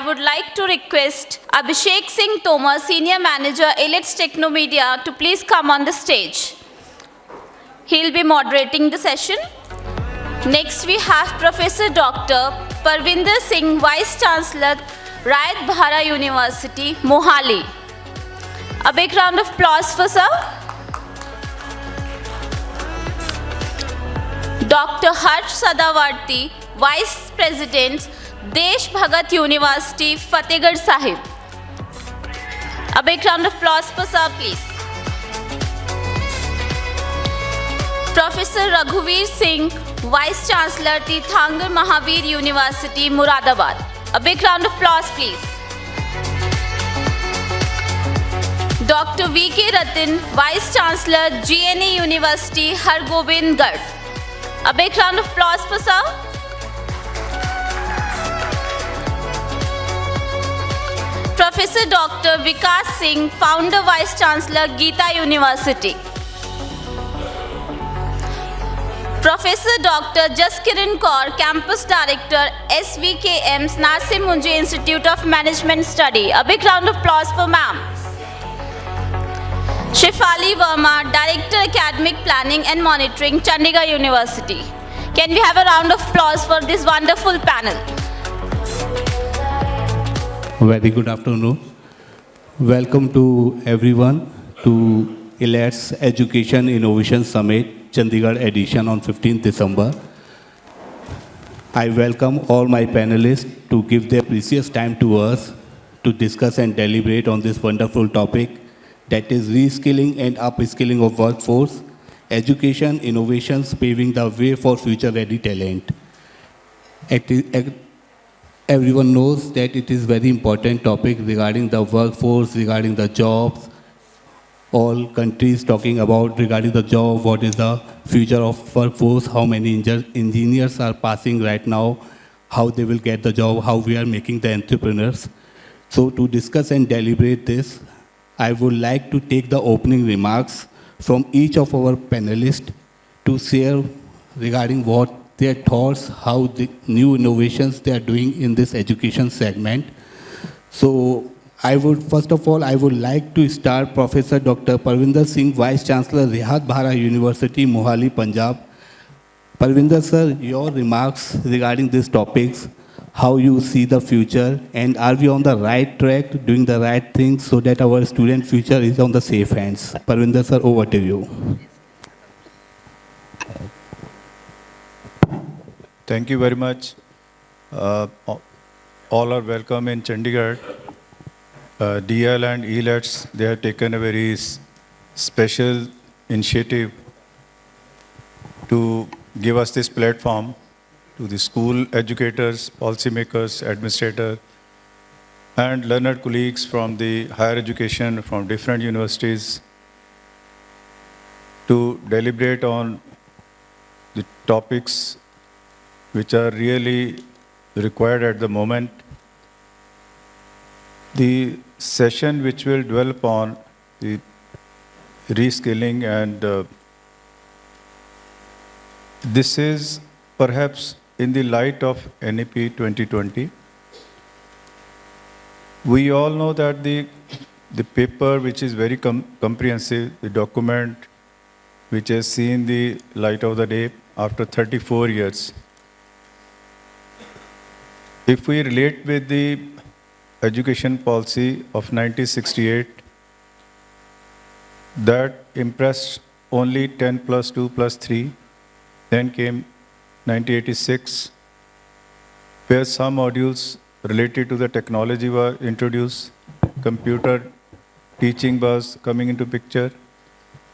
would like to request Abhishek Singh Tomar, Senior Manager, Elets Technomedia, to please come on the stage. He'll be moderating the session. Next, we have Professor Dr. Parvinder Singh, Vice Chancellor, Rayat Bahra University, Mohali. A big round of applause for sir. Dr. Sadawarti, Vice President, Desh Bhagat University, Fatehgarh, Sahib. A big round of applause for sir, please. Professor Raghuvir Singh, Vice Chancellor, Teerthanker, Mahaveer University, Moradabad. A big round of applause, please. Dr. Rattan, Vice Chancellor, GNA University, Hargobindgarh. A big round of applause for sir. Professor Dr. Vikas Singh, Founder Vice Chancellor, Geeta University. Professor Dr. Jaskiran Kaur, Campus Director, SVKM, Nasim Munji Institute of Management Study. A big round of applause for ma'am. Shifali Verma, Director Academic Planning and Monitoring, Chandigarh University. Can we have a round of applause for this wonderful panel? Very good afternoon. Welcome to everyone to Elets Education Innovation Summit, Chandigarh edition on 15th December. I welcome all my panelists to give their precious time to us to discuss and deliberate on this wonderful topic, that is reskilling and upskilling of workforce, education, innovations, paving the way for future-ready talent. Everyone knows that it is very important topic regarding the workforce, regarding the jobs. All countries talking about regarding the job, what is the future of workforce, how many engineers are passing right now, how they will get the job, how we are making the entrepreneurs. So to discuss and deliberate this, I would like to take the opening remarks from each of our panelists to share regarding what their thoughts, how the new innovations they are doing in this education segment. So first of all, I would like to start Professor Dr. Parvinder Singh, Vice Chancellor, Rayat Bahra University, Mohali, Punjab. Parvinder sir, your remarks regarding these topics, how you see the future, and are we on the right track, doing the right things so that our student future is on the safe hands? Parvinder sir, over to you. Thank you very much. All are welcome in Chandigarh. DL and Elets, they have taken a very special initiative to give us this platform to the school educators, policymakers, administrators, and learned colleagues from the higher education from different universities to deliberate on the topics which are really required at the moment. The session which will dwell upon the reskilling, and this is perhaps in the light of NEP 2020. We all know that the paper, which is very comprehensive, the document which has seen the light of the day after 34 years. If we relate with the education policy of 1968, that impressed only 10 plus 2 plus 3. Then came 1986, where some modules related to the technology were introduced. Computer teaching was coming into picture.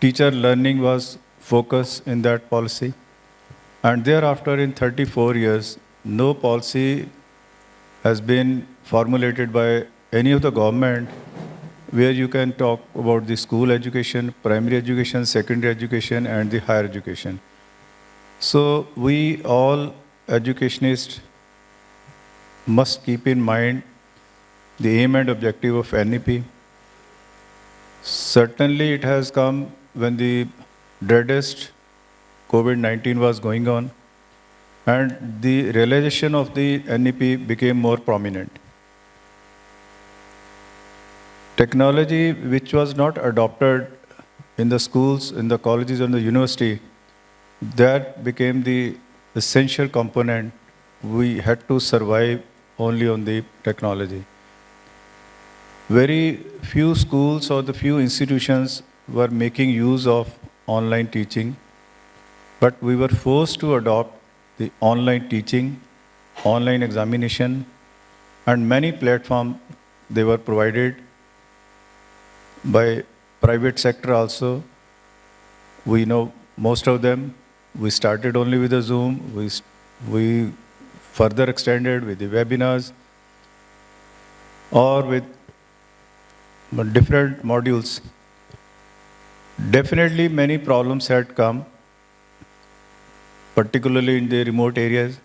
Teacher learning was focused in that policy. And thereafter, in 34 years, no policy has been formulated by any of the government where you can talk about the school education, primary education, secondary education, and the higher education. So we all educationists must keep in mind the aim and objective of NEP. Certainly it has come when the dreadest COVID-19 was going on, and the realization of the NEP became more prominent. Technology which was not adopted in the schools, in the colleges, and the university, that became the essential component. We had to survive only on the technology. Very few schools or the few institutions were making use of online teaching, but we were forced to adopt the online teaching, online examination, and many platforms they were provided by private sector also. We know most of them. We started only with the Zoom. We further extended with the webinars or with different modules. Definitely many problems had come, particularly in the remote areas,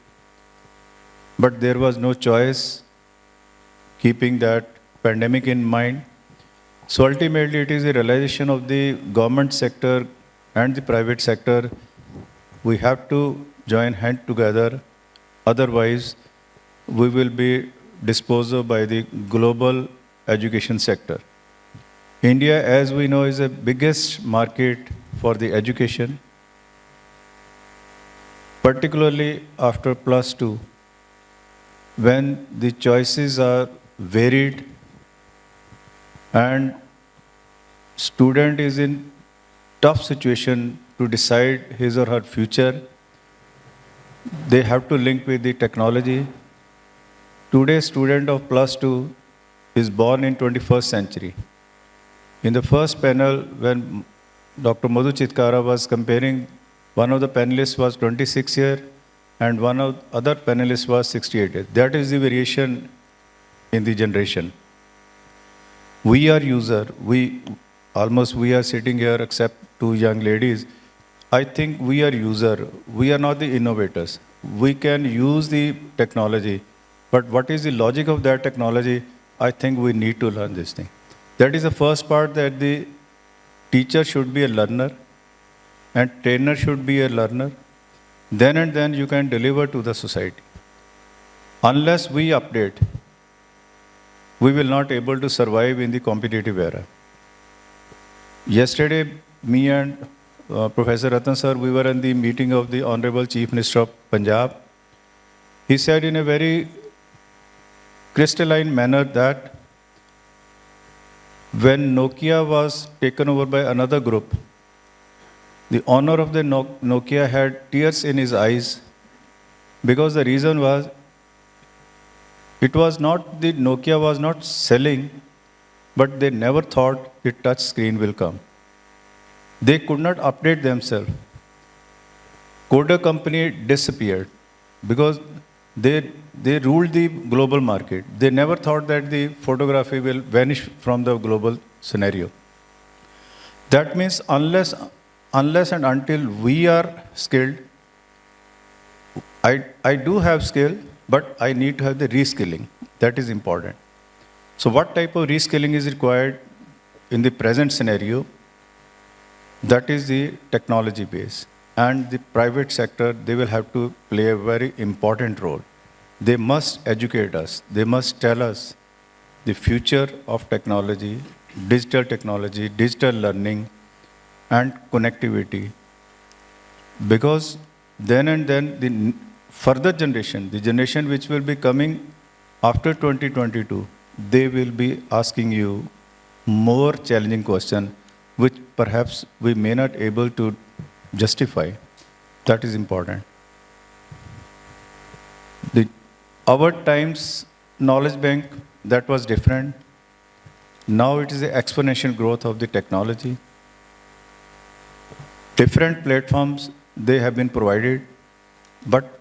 but there was no choice keeping that pandemic in mind. So ultimately it is a realization of the government sector and the private sector. We have to join hands together, otherwise we will be disposed of by the global education sector. India, as we know, is the biggest market for the education, particularly after +2, when the choices are varied and student is in tough situation to decide his or her future. They have to link with the technology. Today's student of +2 is born in 21st century. In the first panel, when Dr. Madhu Chitkara was comparing, one of the panelists was 26 years and one of other panelists was 68 years. That is the variation in the generation. We are user. We are sitting here except two young ladies. I think we are user. We are not the innovators. We can use the technology, but what is the logic of that technology? I think we need to learn this thing. That is the first part, that the teacher should be a learner and trainer should be a learner. Then and then you can deliver to the society. Unless we update, we will not able to survive in the competitive era. Yesterday, me and Professor Rattan sir, we were in the meeting of the Honorable Chief Minister of Punjab. He said in a very crystalline manner that when Nokia was taken over by another group, the owner of the Nokia had tears in his eyes, because the reason was, it was not, the Nokia was not selling, but they never thought the touch screen will come. They could not update themselves. Kodak company disappeared because they ruled the global market. They never thought that the photography will vanish from the global scenario. That means unless and until we are skilled, I do have skill, but I need to have the reskilling. That is important. So what type of reskilling is required in the present scenario? That is the technology base. And the private sector, they will have to play a very important role. They must educate us. They must tell us the future of technology, digital learning, and connectivity. Because then and then the further generation, the generation which will be coming after 2022, they will be asking you more challenging questions, which perhaps we may not able to justify. That is important. Our times knowledge bank, that was different. Now it is the exponential growth of the technology. Different platforms, they have been provided, but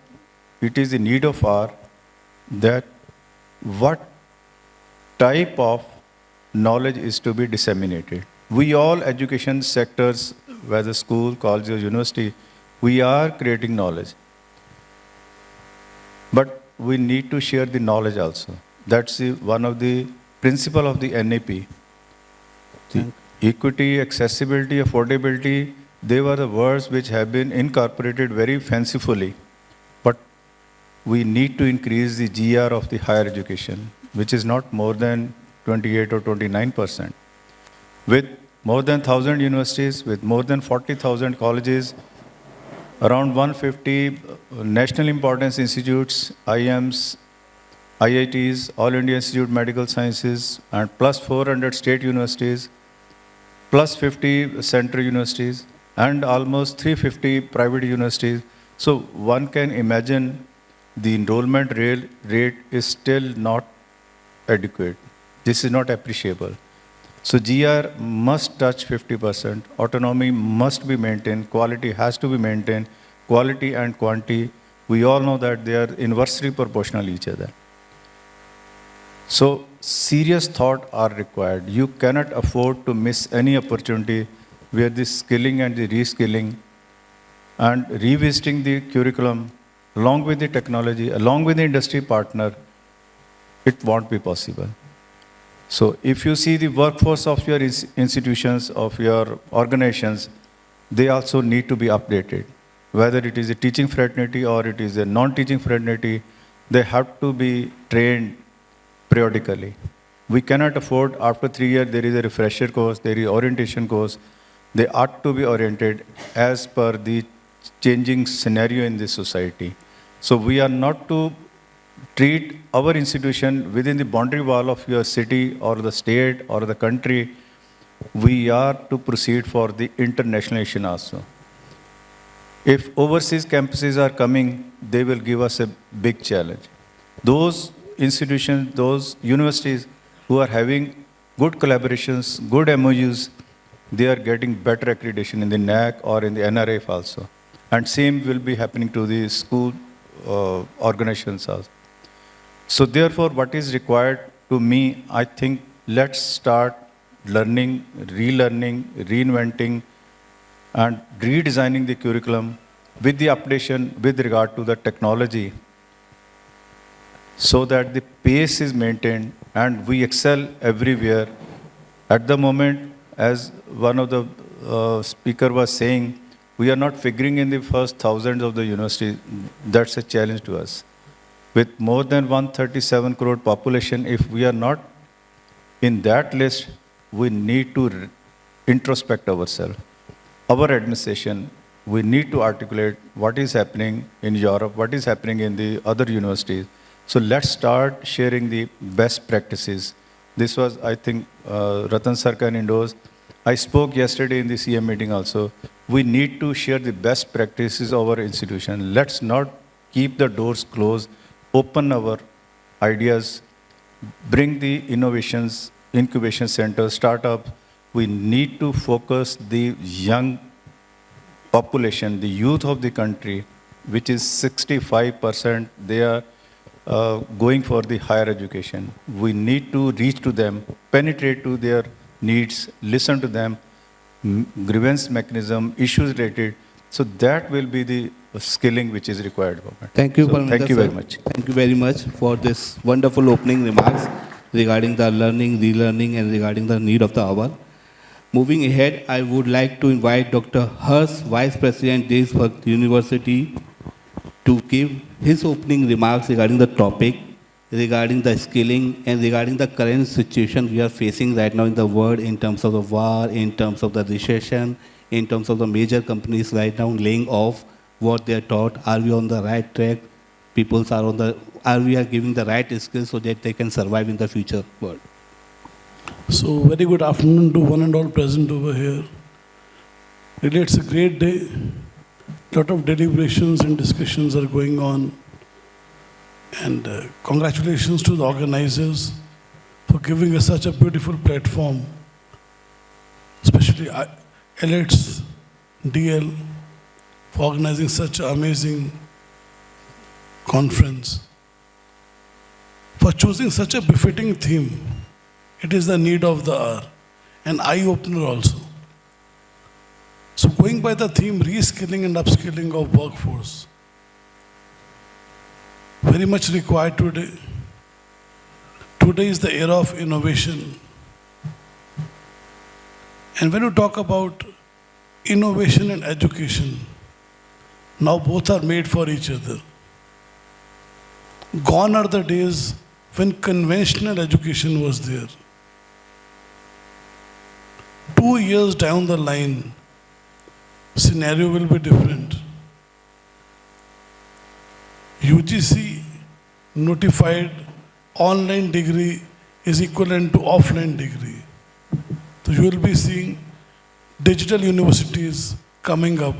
it is the need of our that what type of knowledge is to be disseminated. We all education sectors, whether school, college or university, we are creating knowledge. But we need to share the knowledge also. That's one of the principle of the NAP. The equity, accessibility, affordability, they were the words which have been incorporated very fancifully. But we need to increase the GR of the higher education, which is not more than 28 or 29%. With more than 1,000 universities, with more than 40,000 colleges, around 150 national importance institutes, IIMs, IITs, All India Institute of Medical Sciences, and plus 400 state universities, plus 50 central universities, and almost 350 private universities. So one can imagine the enrollment rate is still not adequate. This is not appreciable. So GR must touch 50%, autonomy must be maintained, quality has to be maintained, quality and quantity, we all know that they are inversely proportional each other. So serious thought are required. You cannot afford to miss any opportunity where the skilling and the reskilling and revisiting the curriculum along with the technology, along with the industry partner, it won't be possible. So if you see the workforce of your institutions, of your organizations, they also need to be updated. Whether it is a teaching fraternity or it is a non-teaching fraternity, they have to be trained periodically. We cannot afford after 3 years there is a refresher course, there is orientation course. They ought to be oriented as per the changing scenario in this society. So we are not to treat our institution within the boundary wall of your city or the state or the country. We are to proceed for the internationalization also. If overseas campuses are coming, they will give us a big challenge. Those institutions, those universities who are having good collaborations, good MOUs, they are getting better accreditation in the NAC or in the NRF also. And same will be happening to the school organizations also. So therefore, what is required to me, I think, let's start learning, relearning, reinventing, and redesigning the curriculum with the updation with regard to the technology so that the pace is maintained and we excel everywhere. At the moment, as one of the speaker was saying, we are not figuring in the first thousands of the universities. That's a challenge to us. With more than 137 crore population, if we are not in that list, we need to introspect ourselves. Our administration, we need to articulate what is happening in Europe, what is happening in the other universities. So let's start sharing the best practices. This was, I think, Rattan sir can endorse. I spoke yesterday in the CM meeting also. We need to share the best practices of our institution. Let's not keep the doors closed, open our ideas, bring the innovations, incubation centers, startups. We need to focus the young population, the youth of the country, which is 65%, they are going for the higher education. We need to reach to them, penetrate to their needs, listen to them, grievance mechanism, issues related. So that will be the skilling which is required. Thank you, so thank you very much. Thank you very much for this wonderful opening remarks regarding the learning, relearning, and regarding the need of the hour. Moving ahead, I would like to invite Dr. Hers, Vice President, Desh University, to give his opening remarks regarding the topic, regarding the skilling, and regarding the current situation we are facing right now in the world in terms of the war, in terms of the recession, in terms of the major companies right now laying off what they are taught. Are we on the right track? Are we giving the right skills so that they can survive in the future world? So, very good afternoon to one and all present over here. Really, it's a great day. A lot of deliberations and discussions are going on. And congratulations to the organizers for giving us such a beautiful platform, especially Elets, DL, for organizing such an amazing conference, for choosing such a befitting theme. It is the need of the hour, an eye-opener also. So going by the theme, reskilling and upskilling of workforce, very much required today. Today is the era of innovation. And when you talk about innovation and education, now both are made for each other. Gone are the days when conventional education was there. 2 years down the line, scenario will be different. UGC notified online degree is equivalent to offline degree. So you will be seeing digital universities coming up.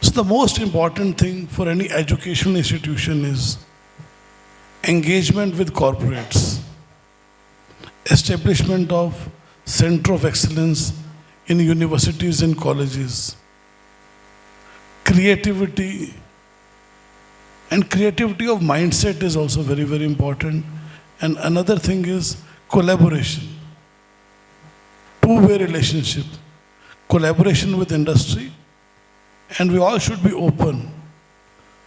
So the most important thing for any educational institution is engagement with corporates, establishment of center of excellence in universities and colleges, creativity, and creativity of mindset is also very, very important. And another thing is collaboration, two-way relationship, collaboration with industry, and we all should be open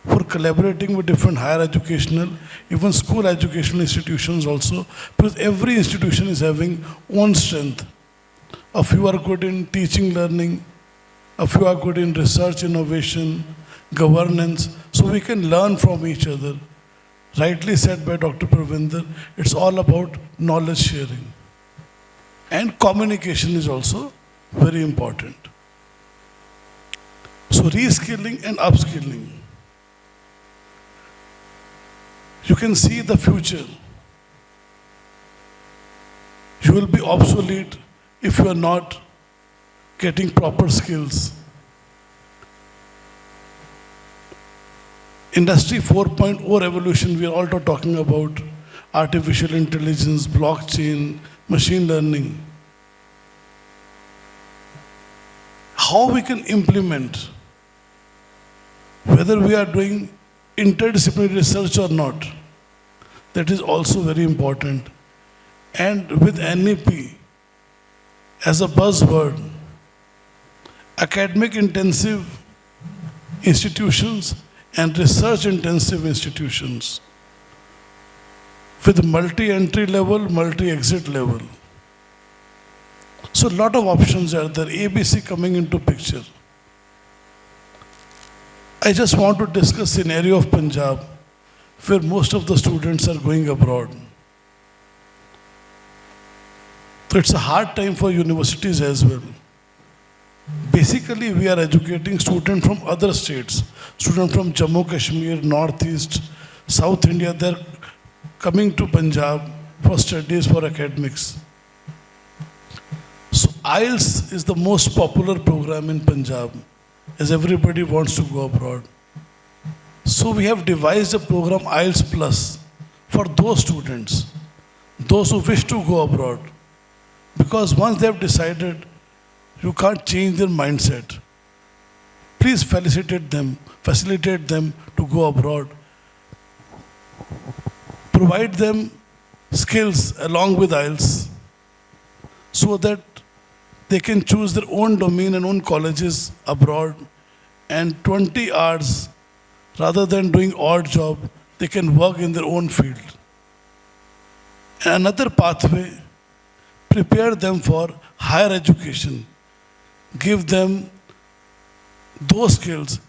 for collaborating with different higher educational, even school educational institutions also, because every institution is having own strength. A few are good in teaching, learning, a few are good in research, innovation, governance, so we can learn from each other. Rightly said by Dr. Parvinder, it's all about knowledge sharing. And communication is also very important. So reskilling and upskilling. You can see the future. You will be obsolete if you are not getting proper skills. Industry 4.0 revolution, we are also talking about artificial intelligence, blockchain, machine learning. How we can implement, whether we are doing interdisciplinary research or not, that is also very important. And with NEP as a buzzword, academic intensive institutions and research intensive institutions with multi-entry level, multi-exit level. So a lot of options are there, ABC coming into picture. I just want to discuss scenario of Punjab, where most of the students are going abroad. So it's a hard time for universities as well. Basically, we are educating students from other states, students from Jammu, Kashmir, Northeast, South India, they're coming to Punjab for studies, for academics. So IELTS is the most popular program in Punjab, as everybody wants to go abroad. So we have devised a program IELTS Plus for those students, those who wish to go abroad. Because once they have decided, you can't change their mindset. Please facilitate them to go abroad. Provide them skills along with IELTS so that they can choose their own domain and own colleges abroad, and 20 hours, rather than doing odd job, they can work in their own field. And another pathway, prepare them for higher education. Give them those skills.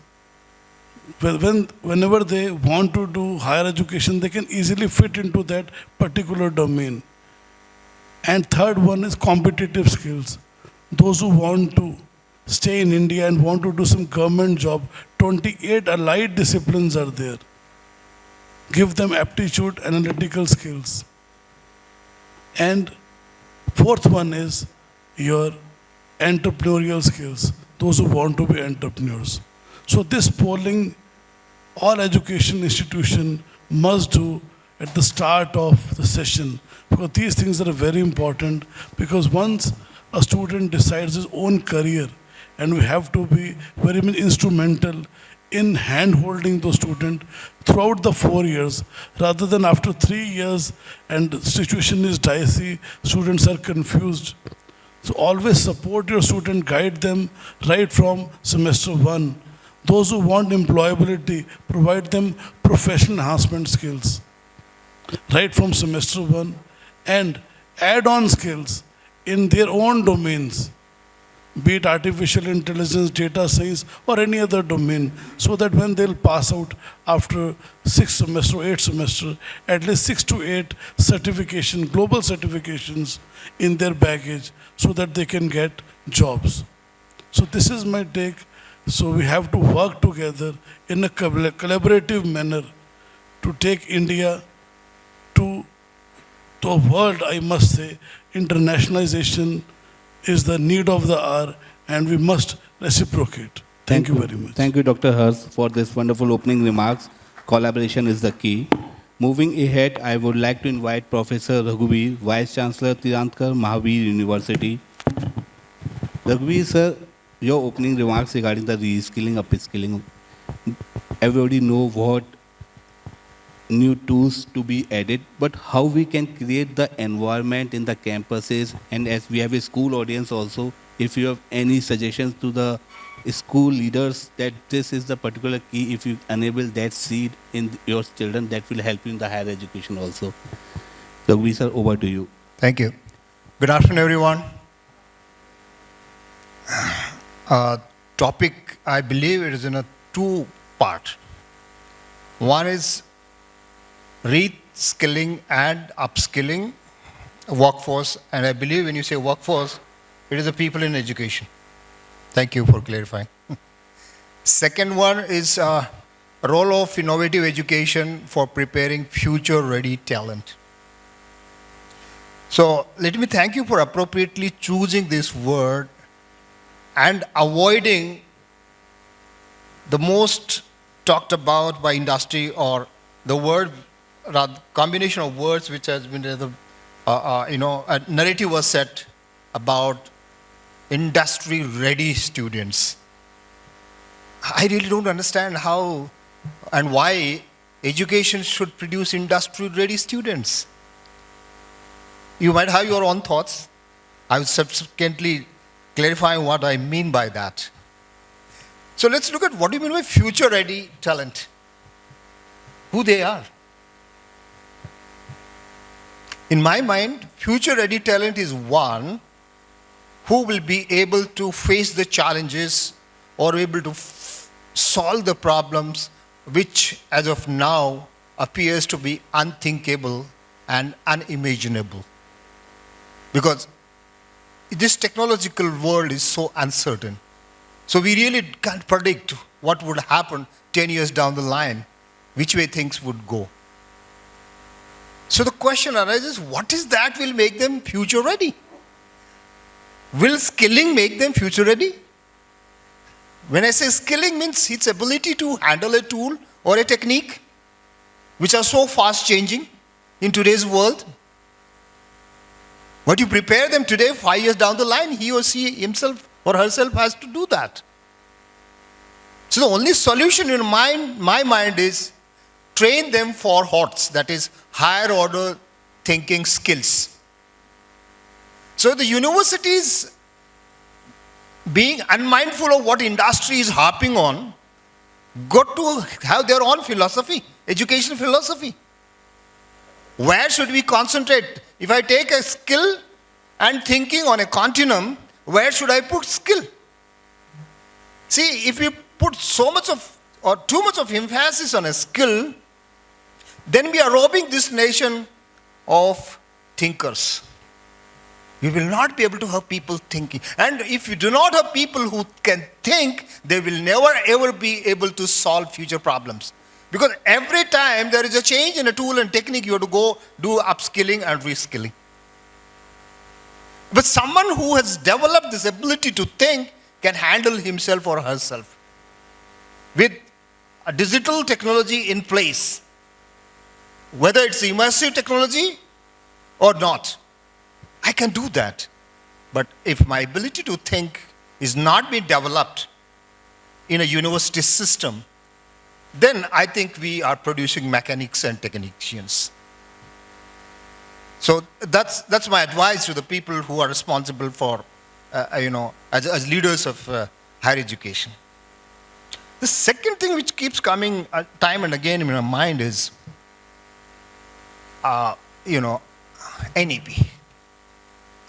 Whenever they want to do higher education, they can easily fit into that particular domain. And third one is competitive skills. Those who want to stay in India and want to do some government job, 28 allied disciplines are there. Give them aptitude, analytical skills. And fourth one is your entrepreneurial skills, those who want to be entrepreneurs. So this polling, all education institution must do at the start of the session, because these things are very important, because once a student decides his own career, and we have to be very instrumental in hand-holding the student throughout the 4 years, rather than after 3 years and the situation is dicey, students are confused. So always support your student, guide them right from semester 1. Those who want employability, provide them professional enhancement skills right from semester 1, and add-on skills in their own domains. be it artificial intelligence, data science, or any other domain, so that when they'll pass out after 6 semester or 8 semester, at least 6 to 8 certification, global certifications in their baggage, so that they can get jobs. So this is my take. So we have to work together in a collaborative manner to take India to the world, I must say. Internationalization is the need of the hour, and we must reciprocate. Thank you very much. Thank you, Dr. Hers, for this wonderful opening remarks. Collaboration is the key. Moving ahead, I would like to invite Professor Raghuvir, Vice Chancellor, Teerthanker, Mahaveer University. Raghuvir, sir, your opening remarks regarding the reskilling, upskilling. Everybody know what new tools to be added, but how we can create the environment in the campuses, and as we have a school audience also, if you have any suggestions to the school leaders that this is the particular key, if you enable that seed in your children, that will help you in the higher education also. So we, sir, over to you. Thank you. Good afternoon, everyone. Topic, I believe it is in a two-part. One is reskilling and upskilling workforce, and I believe when you say workforce, it is the people in education. Thank you for clarifying. Second one is role of innovative education for preparing future-ready talent. So let me thank you for appropriately choosing this word and avoiding the most talked about by industry, or the word, combination of words which has been, a narrative was set about industry-ready students. I really don't understand how and why education should produce industry-ready students. You might have your own thoughts. I will subsequently clarify what I mean by that. So let's look at what do you mean by future-ready talent? Who they are. In my mind, future-ready talent is one who will be able to face the challenges or able to solve the problems which, as of now, appears to be unthinkable and unimaginable. Because this technological world is so uncertain. So we really can't predict what would happen 10 years down the line, which way things would go. So the question arises, what is that will make them future ready? Will skilling make them future ready? When I say skilling, means its ability to handle a tool or a technique which are so fast changing in today's world. What you prepare them today, 5 years down the line, he or she himself or herself has to do that. So the only solution in my mind is train them for HOTS, that is higher order thinking skills. So the universities, being unmindful of what industry is harping on, got to have their own philosophy, education philosophy. Where should we concentrate? If I take a skill and thinking on a continuum, where should I put skill? See, if we put so much of or too much of emphasis on a skill, then we are robbing this nation of thinkers. We will not be able to have people thinking. And if you do not have people who can think, they will never ever be able to solve future problems. Because every time there is a change in a tool and technique, you have to go do upskilling and reskilling. But someone who has developed this ability to think can handle himself or herself. With a digital technology in place, whether it's immersive technology or not, I can do that. But if my ability to think is not being developed in a university system, then I think we are producing mechanics and technicians. So that's my advice to the people who are responsible for, as leaders of higher education. The second thing which keeps coming time and again in my mind is, NEP.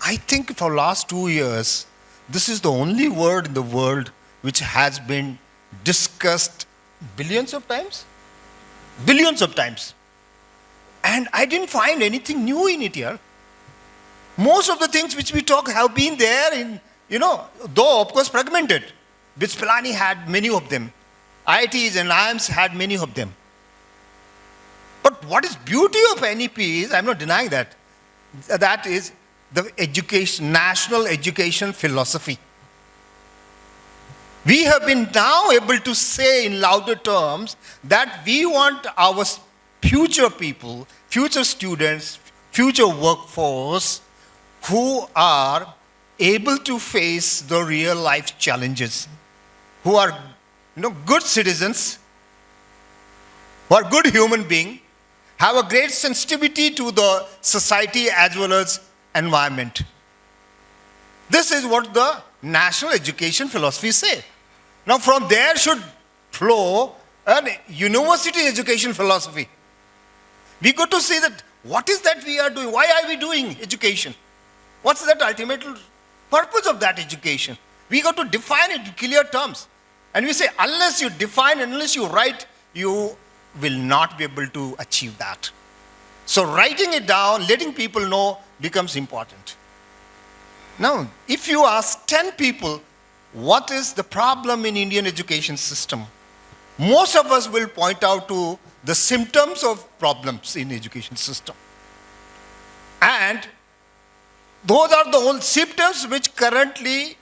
I think for last 2 years, this is the only word in the world which has been discussed billions of times. Billions of times. And I didn't find anything new in it here. Most of the things which we talk have been there in, though of course fragmented. BITS Pilani had many of them. IITs and IIMs had many of them. But what is beauty of NEP is, I'm not denying that, that is the national education philosophy. We have been now able to say in louder terms that we want our future people, future students, future workforce who are able to face the real life challenges, who are good citizens, who are good human beings, have a great sensitivity to the society as well as environment. This is what the national education philosophy say. Now from there should flow a university education philosophy. We got to see that what is that we are doing? Why are we doing education? What's that ultimate purpose of that education? We got to define it in clear terms. And we say, unless you define, unless you write, you will not be able to achieve that. So writing it down, letting people know becomes important. Now, if you ask 10 people, what is the problem in Indian education system? Most of us will point out to the symptoms of problems in education system. And those are the only symptoms which currently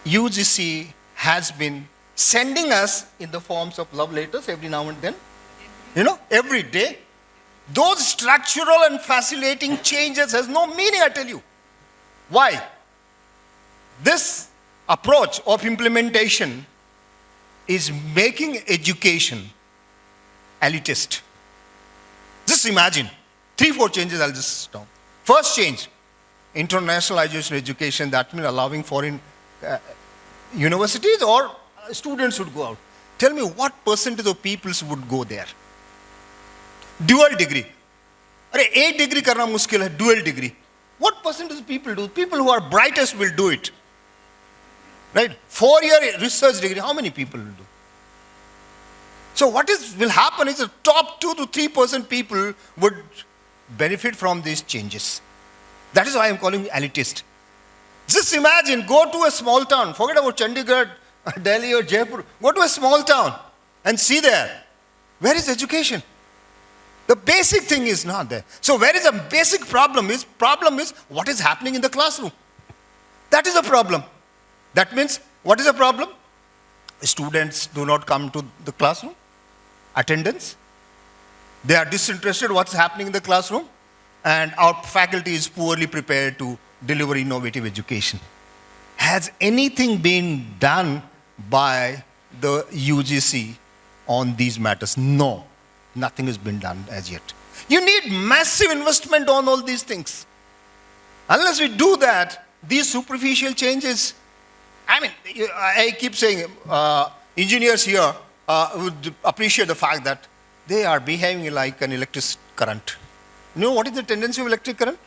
UGC has been sending us in the forms of love letters every now and then, every day. Those structural and facilitating changes has no meaning, I tell you. Why? This approach of implementation is making education elitist. Just imagine, 3-4 changes I'll just stop. First change, internationalization education, that means allowing foreign universities or students would go out. Tell me what percentage of people would go there? Dual degree. 8 degree karna muskil hai, dual degree. What percentage of people do? People who are brightest will do it. Right? 4-year research degree, how many people will do? So what will happen is the top 2 to 3% people would benefit from these changes. That is why I'm calling it elitist. Just imagine, go to a small town, forget about Chandigarh, Delhi or Jaipur, go to a small town and see there. Where is education? The basic thing is not there. So where is the basic problem is what is happening in the classroom. That is a problem. That means, what is the problem? Students do not come to the classroom. Attendance. They are disinterested what's happening in the classroom. And our faculty is poorly prepared to deliver innovative education. Has anything been done by the UGC on these matters? No. Nothing has been done as yet. You need massive investment on all these things. Unless we do that, these superficial changes, I keep saying, engineers here would appreciate the fact that they are behaving like an electric current. You know what is the tendency of electric current?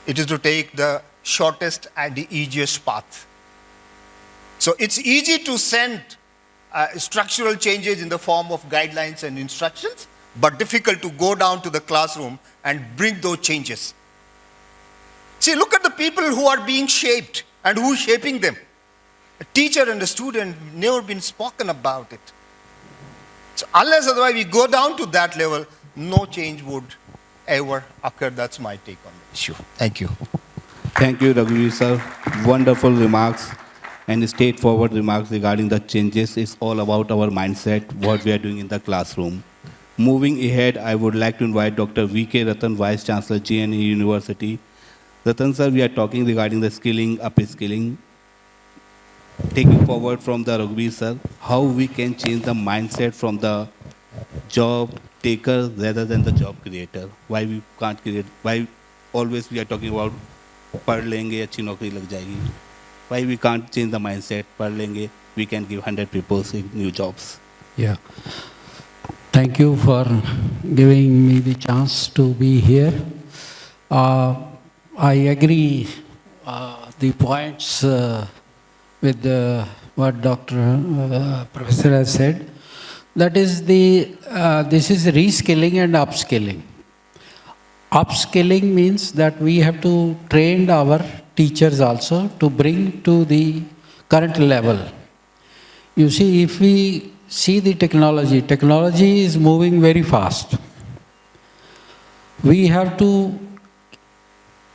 It is to take the shortest and the easiest path. So it's easy to send structural changes in the form of guidelines and instructions, but difficult to go down to the classroom and bring those changes. See, look at the people who are being shaped and who is shaping them. A teacher and a student never been spoken about it. So unless otherwise we go down to that level, no change would ever occur. That's my take on the issue. Thank you. Thank you, Raghuvir sir. Wonderful remarks and straightforward remarks regarding the changes. It's all about our mindset, what we are doing in the classroom. Moving ahead, I would like to invite Dr. V.K. Rattan, Vice Chancellor, GNE University. Rattan sir, we are talking regarding the skilling, upskilling. Taking forward from the Raghuvir sir, how we can change the mindset from the job taker rather than the job creator. Why we can't create, why always we are talking about पढ़ लेंगे अच्छी नौकरी लग जाएगी. Why we can't change the mindset? पढ़ लेंगे, we can give 100 people new jobs. Yeah. Thank you for giving me the chance to be here. I agree the points with what Professor has said. That is this is reskilling and upskilling. Upskilling means that we have to train our teachers also to bring to the current level. You see, if we see the technology is moving very fast. We have to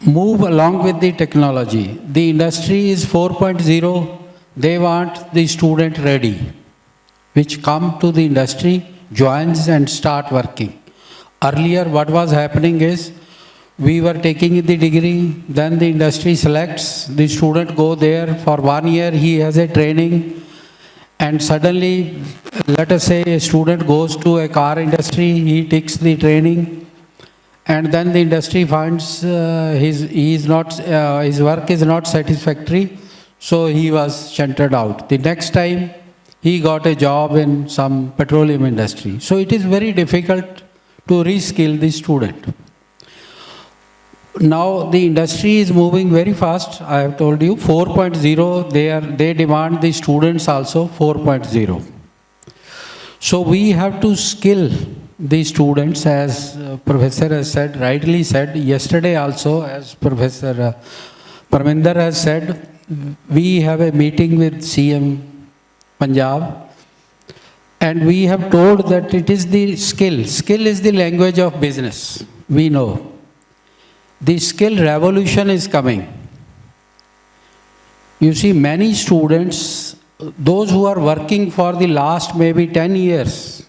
move along with the technology. The industry is 4.0. They want the student ready, which come to the industry, joins and start working. Earlier, what was happening is, we were taking the degree, then the industry selects, the student go there for 1 year, he has a training, and suddenly, let us say a student goes to a car industry, he takes the training, and then the industry finds his work is not satisfactory, so he was shunted out. The next time, he got a job in some petroleum industry. So it is very difficult to reskill the student. Now the industry is moving very fast. I have told you 4.0, they demand the students also 4.0. So we have to skill the students, as Professor has said, rightly said. Yesterday also, as Professor Parvinder has said, we have a meeting with CM Punjab, and we have told that it is the skill. Skill is the language of business, we know. The skill revolution is coming. You see, many students, those who are working for the last maybe 10 years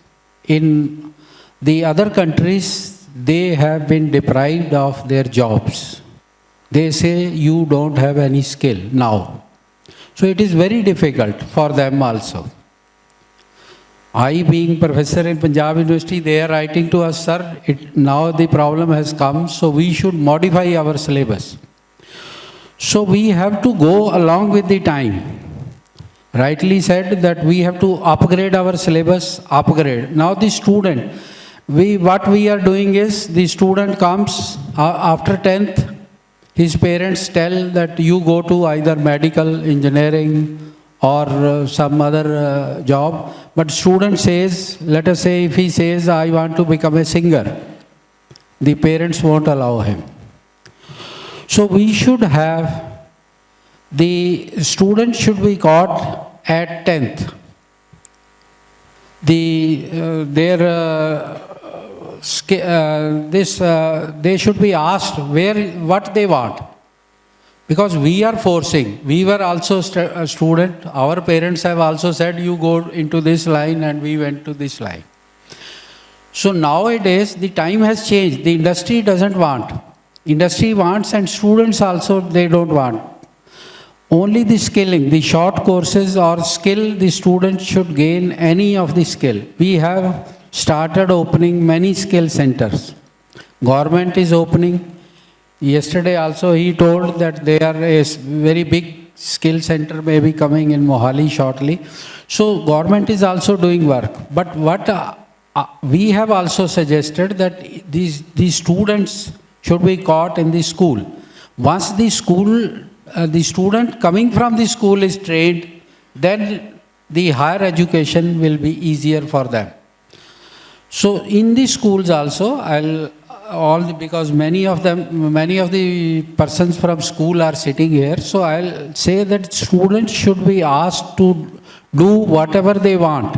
in the other countries, they have been deprived of their jobs. They say, you don't have any skill now. So it is very difficult for them also. I, being professor in Punjab University, they are writing to us, sir, now the problem has come, so we should modify our syllabus. So we have to go along with the time. Rightly said that we have to upgrade our syllabus, upgrade. Now the student, what we are doing is, the student comes after 10th, his parents tell that you go to either medical, engineering, or some other job. But student says, let us say if he says, I want to become a singer, the parents won't allow him. So we should have, the student should be caught at 10th. They should be asked what they want. Because we are forcing. We were also a student. Our parents have also said, you go into this line, and we went to this line. So nowadays, the time has changed. The industry doesn't want. Industry wants, and students also, they don't want. Only the skilling, the short courses or skill, the students should gain any of the skill. We have started opening many skill centers. Government is opening. Yesterday also he told that there are a very big skill center may be coming in Mohali shortly. So government is also doing work. But what we have also suggested that these students should be caught in the school. Once the student coming from the school is trained, then the higher education will be easier for them. So in the schools also, because many of the persons from school are sitting here, so I'll say that students should be asked to do whatever they want.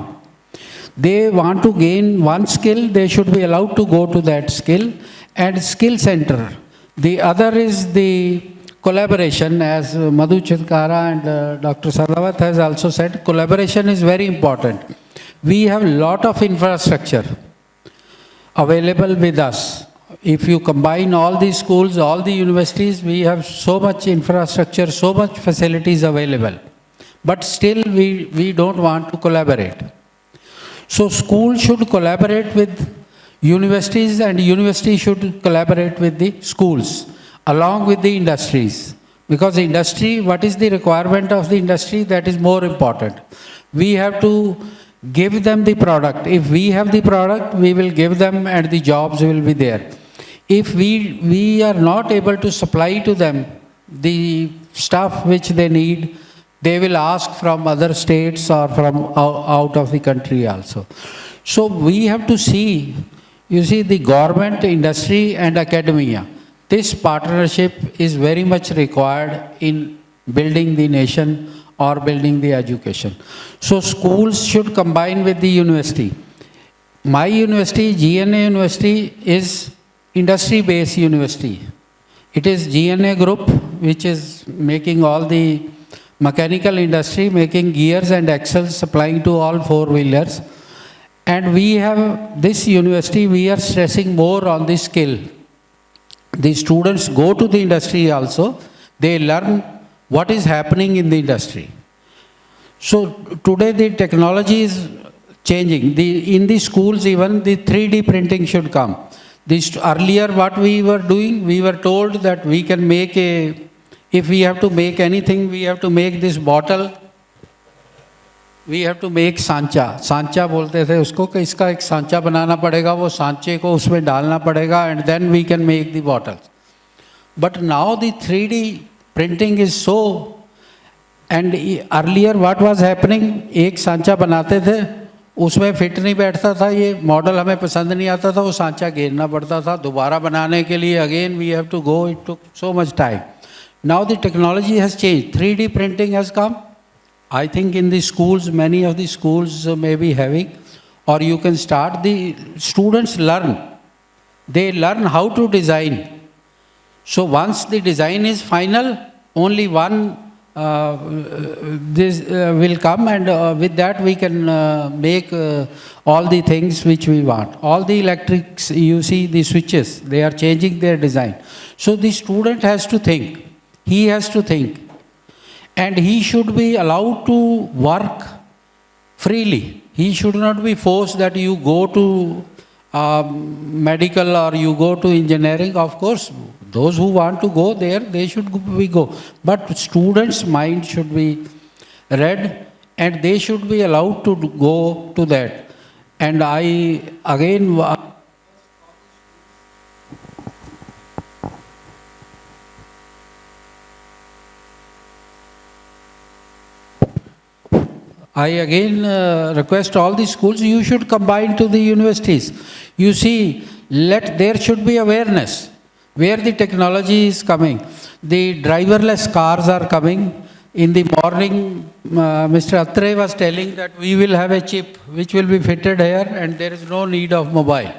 They want to gain one skill, they should be allowed to go to that skill and skill center. The other is the collaboration, as Madhu Chitkara and Dr. Sadawarti has also said, collaboration is very important. We have a lot of infrastructure available with us. If you combine all these schools, all the universities, we have so much infrastructure, so much facilities available. But still we don't want to collaborate. So school should collaborate with universities, and university should collaborate with the schools along with the industries. Because the industry, what is the requirement of the industry, that is more important. We have to give them the product. If we have the product, we will give them and the jobs will be there. If we are not able to supply to them the stuff which they need, they will ask from other states or from out of the country also. So we have to see, you see, the government, industry and academia. This partnership is very much required in building the nation or building the education. So schools should combine with the university. My university, GNA University, is industry-based university. It is GNA group which is making all the mechanical industry, making gears and axles, supplying to all four-wheelers. And we have, this university, we are stressing more on the skill. The students go to the industry also, they learn what is happening in the industry. So today the technology is changing. In the schools even the 3D printing should come. Earlier what we were doing, we were told that we can make if we have to make anything, we have to make this bottle, we have to make सांचा. सांचा बोलते थे उसको कि इसका एक सांचा बनाना पड़ेगा, वो सांचे को उसमें डालना पड़ेगा, and then we can make the bottles. But now the 3D printing is so, and earlier what was happening, एक सांचा बनाते थे, उसमें फिट नहीं बैठता था, ये मॉडल हमें पसंद नहीं आता था, वो सांचा घेरना पड़ता था, दोबारा बनाने के लिए again we have to go, it took so much time. Now the technology has changed, 3D printing has come. I think in the schools, many of the schools may be having, or you can start, the students learn. They learn how to design. So once the design is final, only one this will come, and with that we can make all the things which we want. All the electrics, you see the switches, they are changing their design. So the student has to think. He has to think. And he should be allowed to work freely. He should not be forced that you go to medical or you go to engineering. Of course, those who want to go there, they should go. But students' mind should be read and they should be allowed to go to that. And I again request all the schools, you should combine to the universities. You see, there should be awareness where the technology is coming. The driverless cars are coming. In the morning, Mr. Atre was telling that we will have a chip which will be fitted here and there is no need of mobile.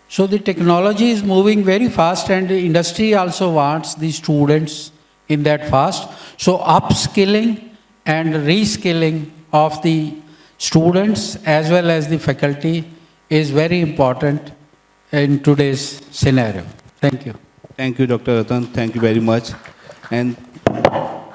So the technology is moving very fast and the industry also wants the students in that fast. So upskilling and reskilling of the students as well as the faculty is very important in today's scenario. Thank you. Thank you, Dr. Rattan. Thank you very much. And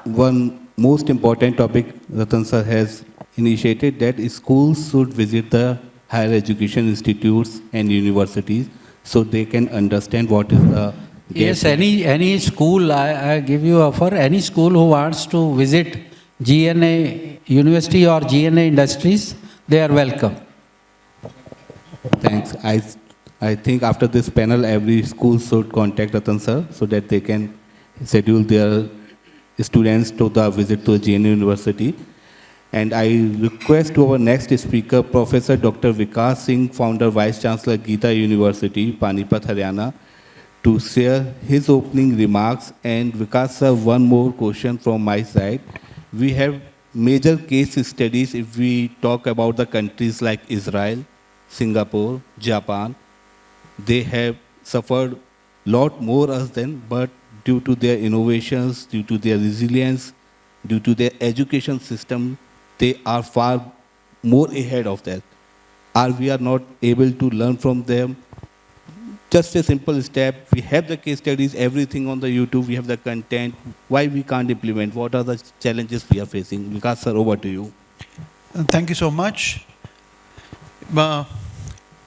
one most important topic Rattan sir has initiated, that schools should visit the higher education institutes and universities so they can understand what is the... Yes, any school, I give you offer, any school who wants to visit GNA University or GNA Industries, they are welcome. Thanks. I think after this panel, every school should contact Rattan sir so that they can schedule their students to the visit to GNA University. And I request to our next speaker, Professor Dr. Vikas Singh, Founder Vice Chancellor Geeta University, Panipat, Haryana, to share his opening remarks. And Vikas sir, one more question from my side. We have major case studies if we talk about the countries like Israel, Singapore, Japan. They have suffered a lot more us than, but due to their innovations, due to their resilience, due to their education system, they are far more ahead of that. We are not able to learn from them. Just a simple step, we have the case studies, everything on the YouTube, we have the content. Why we can't implement? What are the challenges we are facing? Vikas sir, over to you. Thank you so much.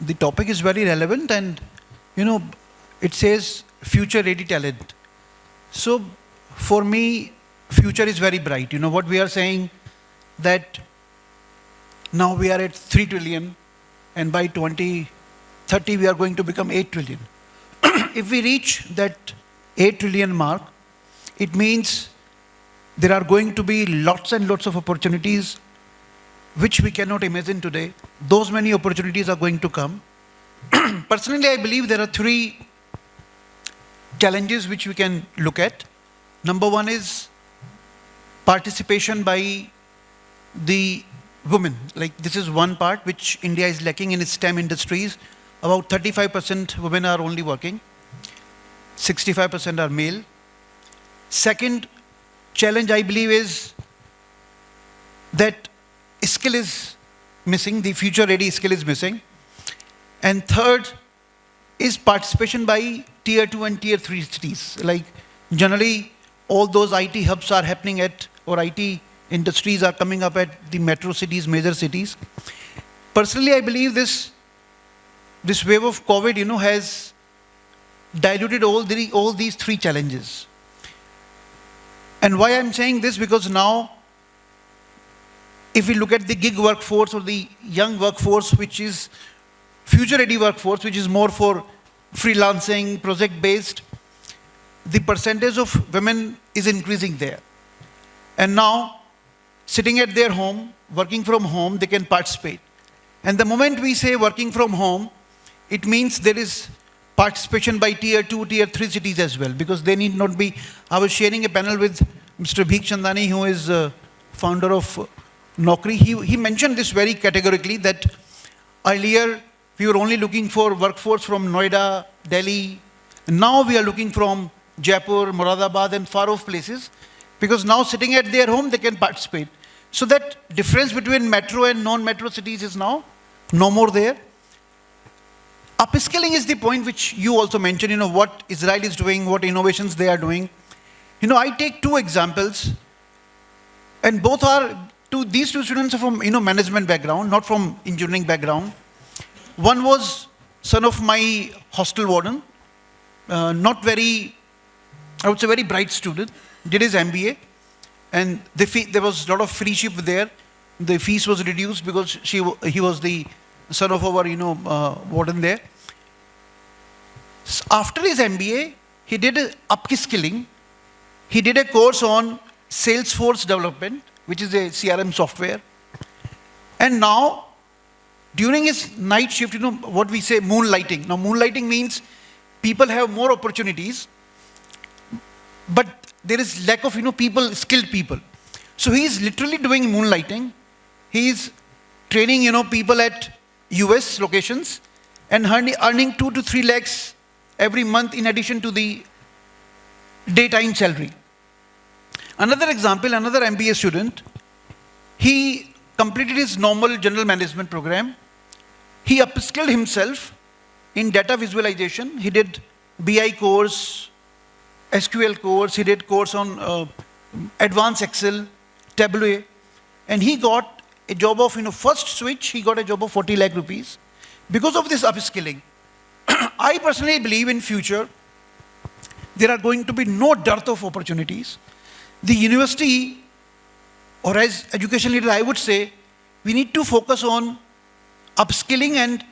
The topic is very relevant and, it says future ready talent. So for me, future is very bright. What we are saying, that now we are at 3 trillion and by 2030 we are going to become 8 trillion. If we reach that 8 trillion mark, it means There are going to be lots and lots of opportunities which we cannot imagine today. Those many opportunities are going to come. Personally, I believe there are 3 challenges which we can look at. Number 1 is participation by the women. Like, this is one part which India is lacking in its STEM industries. About 35% women are only working. 65% are male. Second challenge, I believe, is that skill is missing, the future-ready skill is missing. And third is participation by tier 2 and tier 3 cities. Like, generally, all those IT hubs are happening at, or IT industries are coming up at the metro cities, major cities. Personally, I believe this wave of COVID, has diluted all these 3 challenges. And why I'm saying this, because now, if we look at the gig workforce or the young workforce, which is future-ready workforce, which is more for freelancing, project-based, the percentage of women is increasing there. And now, sitting at their home, working from home, they can participate. And the moment we say working from home, it means there is participation by tier 2, tier 3 cities as well, because they need not be. I was sharing a panel with Mr. Bhik Chandani, who is founder of Naukri. He mentioned this very categorically, that earlier we were only looking for workforce from Noida, Delhi. Now we are looking from Jaipur, Moradabad and far off places, because now sitting at their home they can participate. So that difference between metro and non-metro cities is now no more there. Upskilling is the point which you also mentioned, what Israel is doing, what innovations they are doing. I take 2 examples, and these two students are from, management background, not from engineering background. One was son of my hostel warden, not very, I would say very bright student, did his MBA, and there was a lot of friendship there. The fees was reduced because he was the son of our, warden there. After his MBA, he did upskilling. He did a course on Salesforce development, which is a CRM software. And now, during his night shift, what we say, moonlighting. Now, moonlighting means people have more opportunities, but there is lack of, skilled people. So he is literally doing moonlighting. He is training, people at US locations and earning 2 to 3 lakhs every month in addition to the daytime salary. Another example, another MBA student, he completed his normal general management program. He upskilled himself in data visualization. He did BI course, SQL course, he did course on advanced Excel, Tableau, and he got a job of, first switch, he got a job of 40 lakh rupees because of this upskilling. I personally believe in future, there are going to be no dearth of opportunities. The university, or as education leader, I would say, we need to focus on upskilling and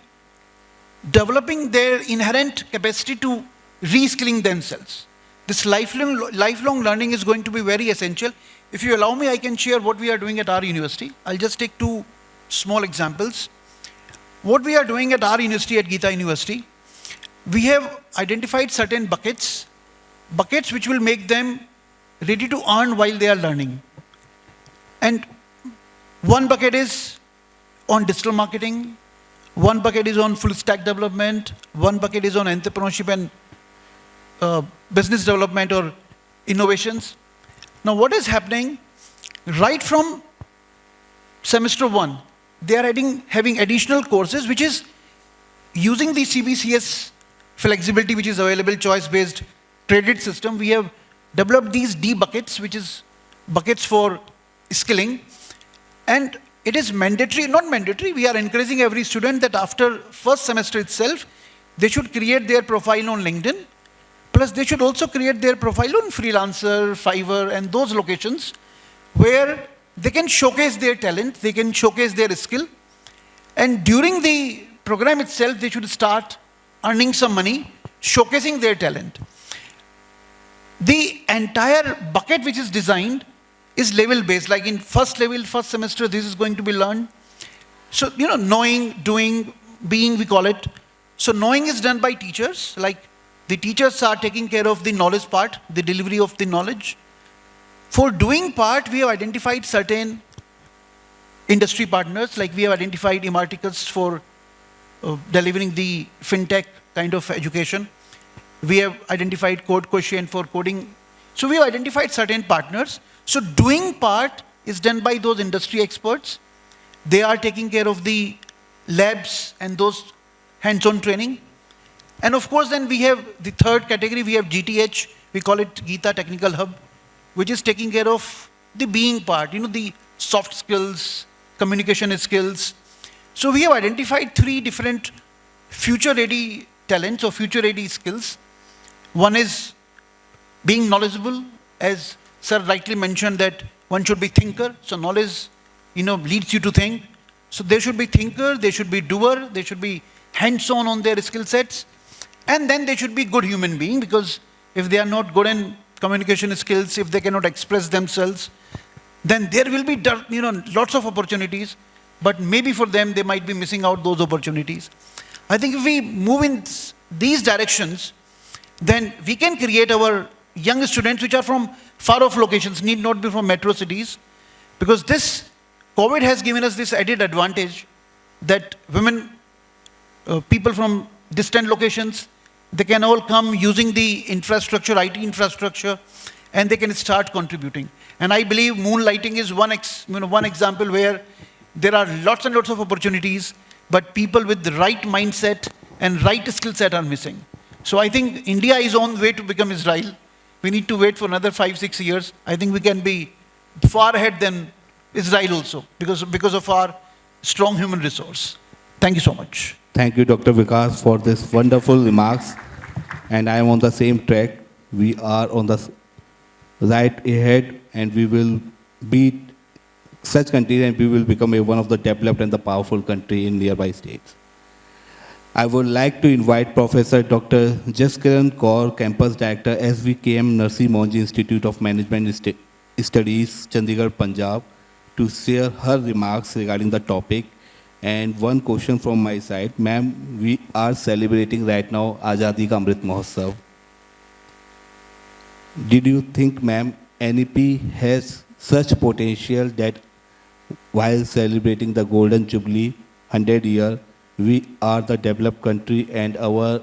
developing their inherent capacity to reskilling themselves. This lifelong learning is going to be very essential. If you allow me, I can share what we are doing at our university. I'll just take 2 small examples. What we are doing at our university, at Geeta University, we have identified certain buckets which will make them ready to earn while they are learning. And one bucket is on digital marketing, one bucket is on full stack development, one bucket is on entrepreneurship and business development or innovations. Now what is happening, right from semester 1, they are having additional courses which is using the CBCS flexibility which is available, choice-based credit system. We have developed these D buckets, which is buckets for skilling. And it is mandatory, not mandatory, we are encouraging every student that after first semester itself, they should create their profile on LinkedIn. Plus they should also create their profile on Freelancer, Fiverr and those locations where they can showcase their talent, they can showcase their skill. And during the program itself, they should start earning some money, showcasing their talent. The entire bucket which is designed is level based. Like in first level, first semester, this is going to be learned. So, knowing, doing, being, we call it. So knowing is done by teachers. Like the teachers are taking care of the knowledge part, the delivery of the knowledge. For doing part, we have identified certain industry partners, like we have identified Emarticus for delivering the fintech kind of education. We have identified Code Quotient for coding. So we have identified certain partners. So doing part is done by those industry experts. They are taking care of the labs and those hands-on training. And of course, then we have the third category, we have GTH, we call it Geeta Technical Hub, which is taking care of the being part, the soft skills, communication skills. So we have identified 3 different future-ready talents or future-ready skills. One is being knowledgeable, as Sir rightly mentioned that one should be thinker. So knowledge, leads you to think. So there should be thinker, there should be doer, there should be hands-on on their skill sets. And then they should be good human being, because if they are not good in communication skills, if they cannot express themselves, then there will be, lots of opportunities, but maybe for them, they might be missing out those opportunities. I think if we move in these directions, then we can create our young students which are from far-off locations, need not be from metro cities, because this COVID has given us this added advantage that women, people from distant locations, they can all come using the infrastructure, IT infrastructure, and they can start contributing. And I believe moonlighting is one example where there are lots and lots of opportunities, but people with the right mindset and right skill set are missing. So I think India is on way to become Israel. We need to wait for another 5-6 years. I think we can be far ahead than Israel also, because of our strong human resource. Thank you so much. Thank you, Dr. Vikas, for this wonderful remarks. And I am on the same track. We are on the right ahead, and we will beat such countries, and we will become one of the developed and the powerful country in nearby states. I would like to invite Professor Dr. Jaskiran Kaur, Campus Director, SVKM Narsi Monji Institute of Management Studies, Chandigarh, Punjab, to share her remarks regarding the topic. And one question from my side. Ma'am, we are celebrating right now Azadi Ka Amrit Mahotsav. Did you think, ma'am, NEP has such potential that while celebrating the Golden Jubilee 100 year, we are the developed country and our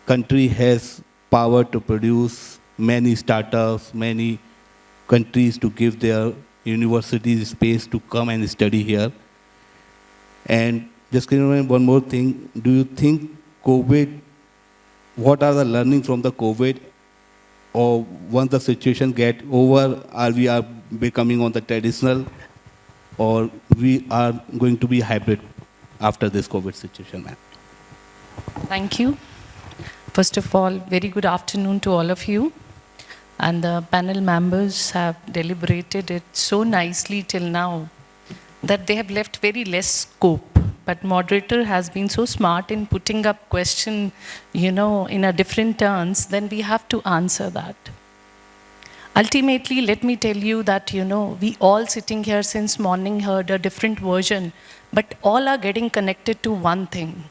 country has power to produce many startups, many countries to give their universities space to come and study here? And just one more thing, do you think COVID, what are the learning from the COVID, or once the situation get over, are we becoming on the traditional, or we are going to be hybrid after this COVID situation, ma'am? Thank you. First of all, very good afternoon to all of you. And the panel members have deliberated it so nicely till now that they have left very less scope. But moderator has been so smart in putting up question, in a different turns, then we have to answer that. Ultimately, let me tell you that, we all sitting here since morning heard a different version, but all are getting connected to one thing: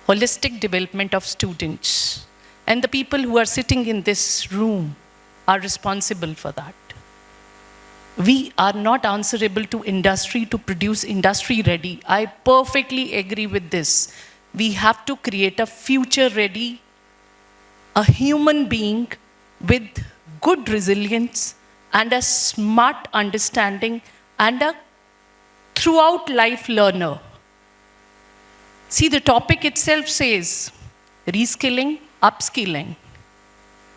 holistic development of students. And the people who are sitting in this room are responsible for that. We are not answerable to industry to produce industry ready. I perfectly agree with this. We have to create a future ready, a human being with good resilience and a smart understanding and a throughout life learner. See, the topic itself says reskilling, upskilling.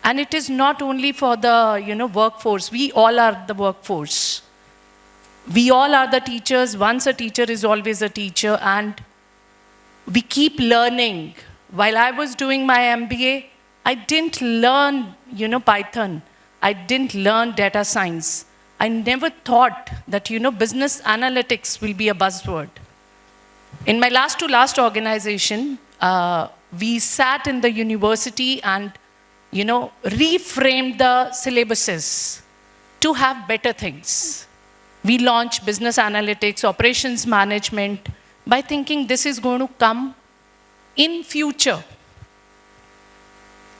And it is not only for the workforce. We all are the workforce. We all are the teachers. Once a teacher is always a teacher, and we keep learning. While I was doing my MBA, I didn't learn Python. I didn't learn data science. I never thought that business analytics will be a buzzword. In my last to last organization, we sat in the university and reframed the syllabuses. to have better things. We launched business analytics, operations management, by thinking this is going to come in future.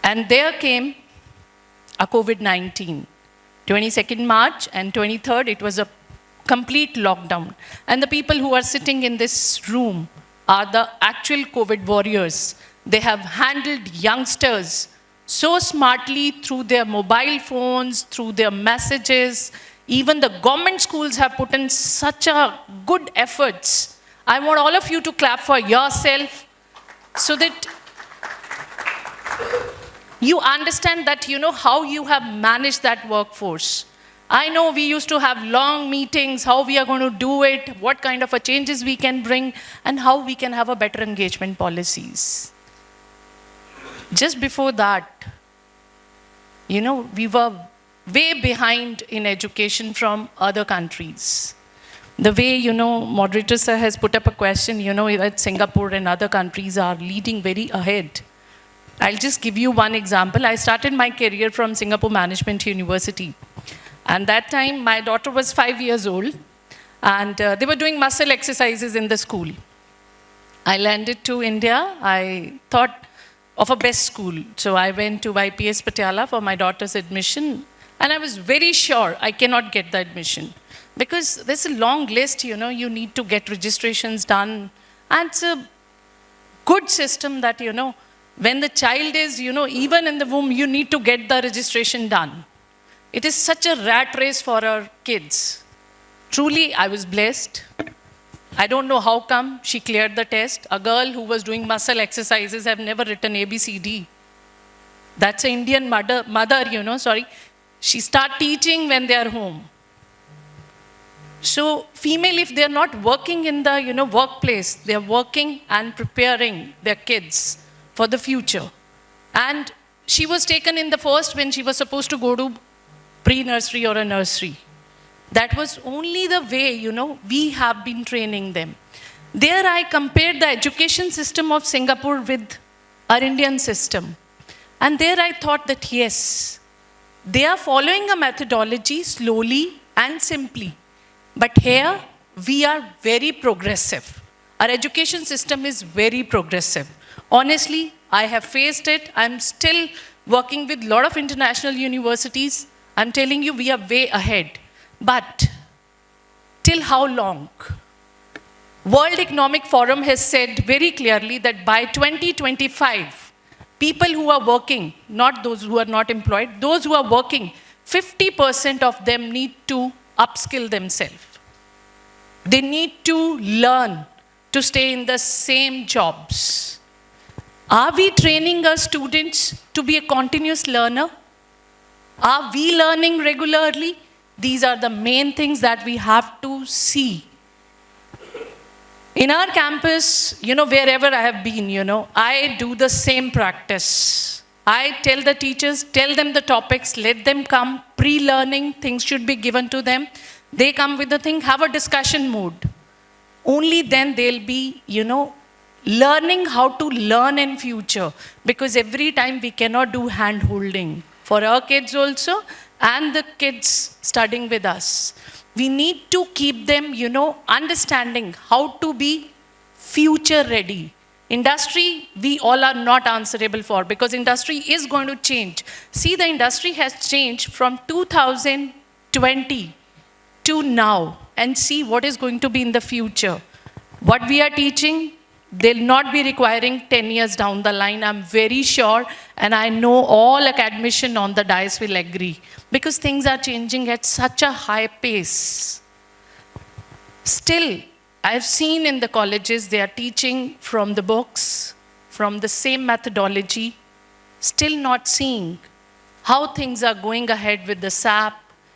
And there came a COVID-19. 22nd March and 23rd, it was a complete lockdown. And the people who are sitting in this room are the actual COVID warriors. They have handled youngsters so smartly through their mobile phones, through their messages. Even the government schools have put in such a good efforts. I want all of you to clap for yourself so that you understand that, how you have managed that workforce. I know we used to have long meetings, how we are going to do it, what kind of a changes we can bring, and how we can have a better engagement policies. Just before that, we were way behind in education from other countries. The way, Moderator sir has put up a question, that Singapore and other countries are leading very ahead. I'll just give you one example. I started my career from Singapore Management University. And that time, my daughter was 5 years old. And they were doing muscle exercises in the school. I landed to India. I thought of a best school. So I went to YPS Patiala for my daughter's admission. And I was very sure I cannot get the admission. Because there's a long list, you need to get registrations done. And it's a good system that, when the child is, even in the womb, you need to get the registration done. It is such a rat race for our kids. Truly, I was blessed. I don't know how come she cleared the test. A girl who was doing muscle exercises have never written ABCD. That's an Indian mother, sorry. She start teaching when they are home. So female, if they're not working in the, workplace, they're working and preparing their kids for the future. And she was taken in the first when she was supposed to go to pre-nursery or a nursery. That was only the way, we have been training them. There I compared the education system of Singapore with our Indian system. And there I thought that yes, they are following a methodology slowly and simply. But here, we are very progressive. Our education system is very progressive. Honestly, I have faced it. I'm still working with a lot of international universities. I'm telling you, we are way ahead. But till how long? World Economic Forum has said very clearly that by 2025, people who are working, not those who are not employed, those who are working, 50% of them need to upskill themselves. They need to learn to stay in the same jobs. Are we training our students to be a continuous learner? Are we learning regularly? These are the main things that we have to see. In our campus, wherever I have been, I do the same practice. I tell the teachers, tell them the topics, let them come, pre-learning, things should be given to them. They come with the thing, have a discussion mode. Only then they'll be, learning how to learn in future. Because every time we cannot do hand-holding. For our kids also, and the kids studying with us. We need to keep them, understanding how to be future ready. Industry, we all are not answerable for because industry is going to change. See, the industry has changed from 2020 to now and see what is going to be in the future. What we are teaching, they'll not be requiring 10 years down the line, I'm very sure, and I know all academicians on the dais will agree because things are changing at such a high pace. Still, I've seen in the colleges, they are teaching from the books, from the same methodology, still not seeing how things are going ahead with the SAP,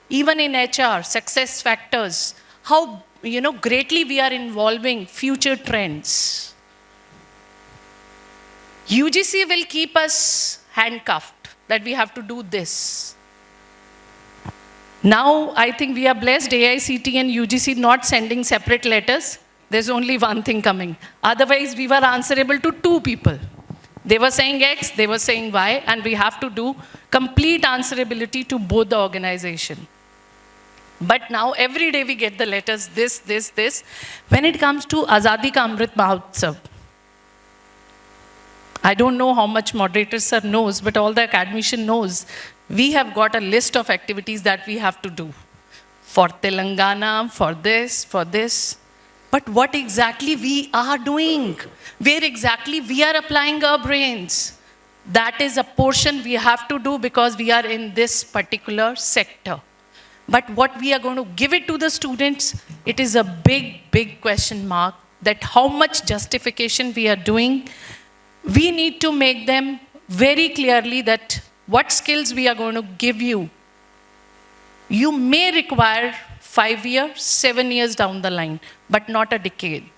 even in HR, success factors, how greatly we are involving future trends. UGC will keep us handcuffed, that we have to do this. Now, I think we are blessed, AICT and UGC not sending separate letters. There's only one thing coming. Otherwise, we were answerable to two people. They were saying X, they were saying Y, and we have to do complete answerability to both the organization. But now every day we get the letters, this. When it comes to Azadi Ka Amrit Mahotsav, I don't know how much moderator sir knows, but all the academician knows. We have got a list of activities that we have to do. For Telangana, for this. But what exactly we are doing? Where exactly we are applying our brains? That is a portion we have to do because we are in this particular sector. But what we are going to give it to the students, it is a big question mark that how much justification we are doing. We need to make them very clearly that what skills we are going to give you. You may require 5 years, 7 years down the line, but not a decade.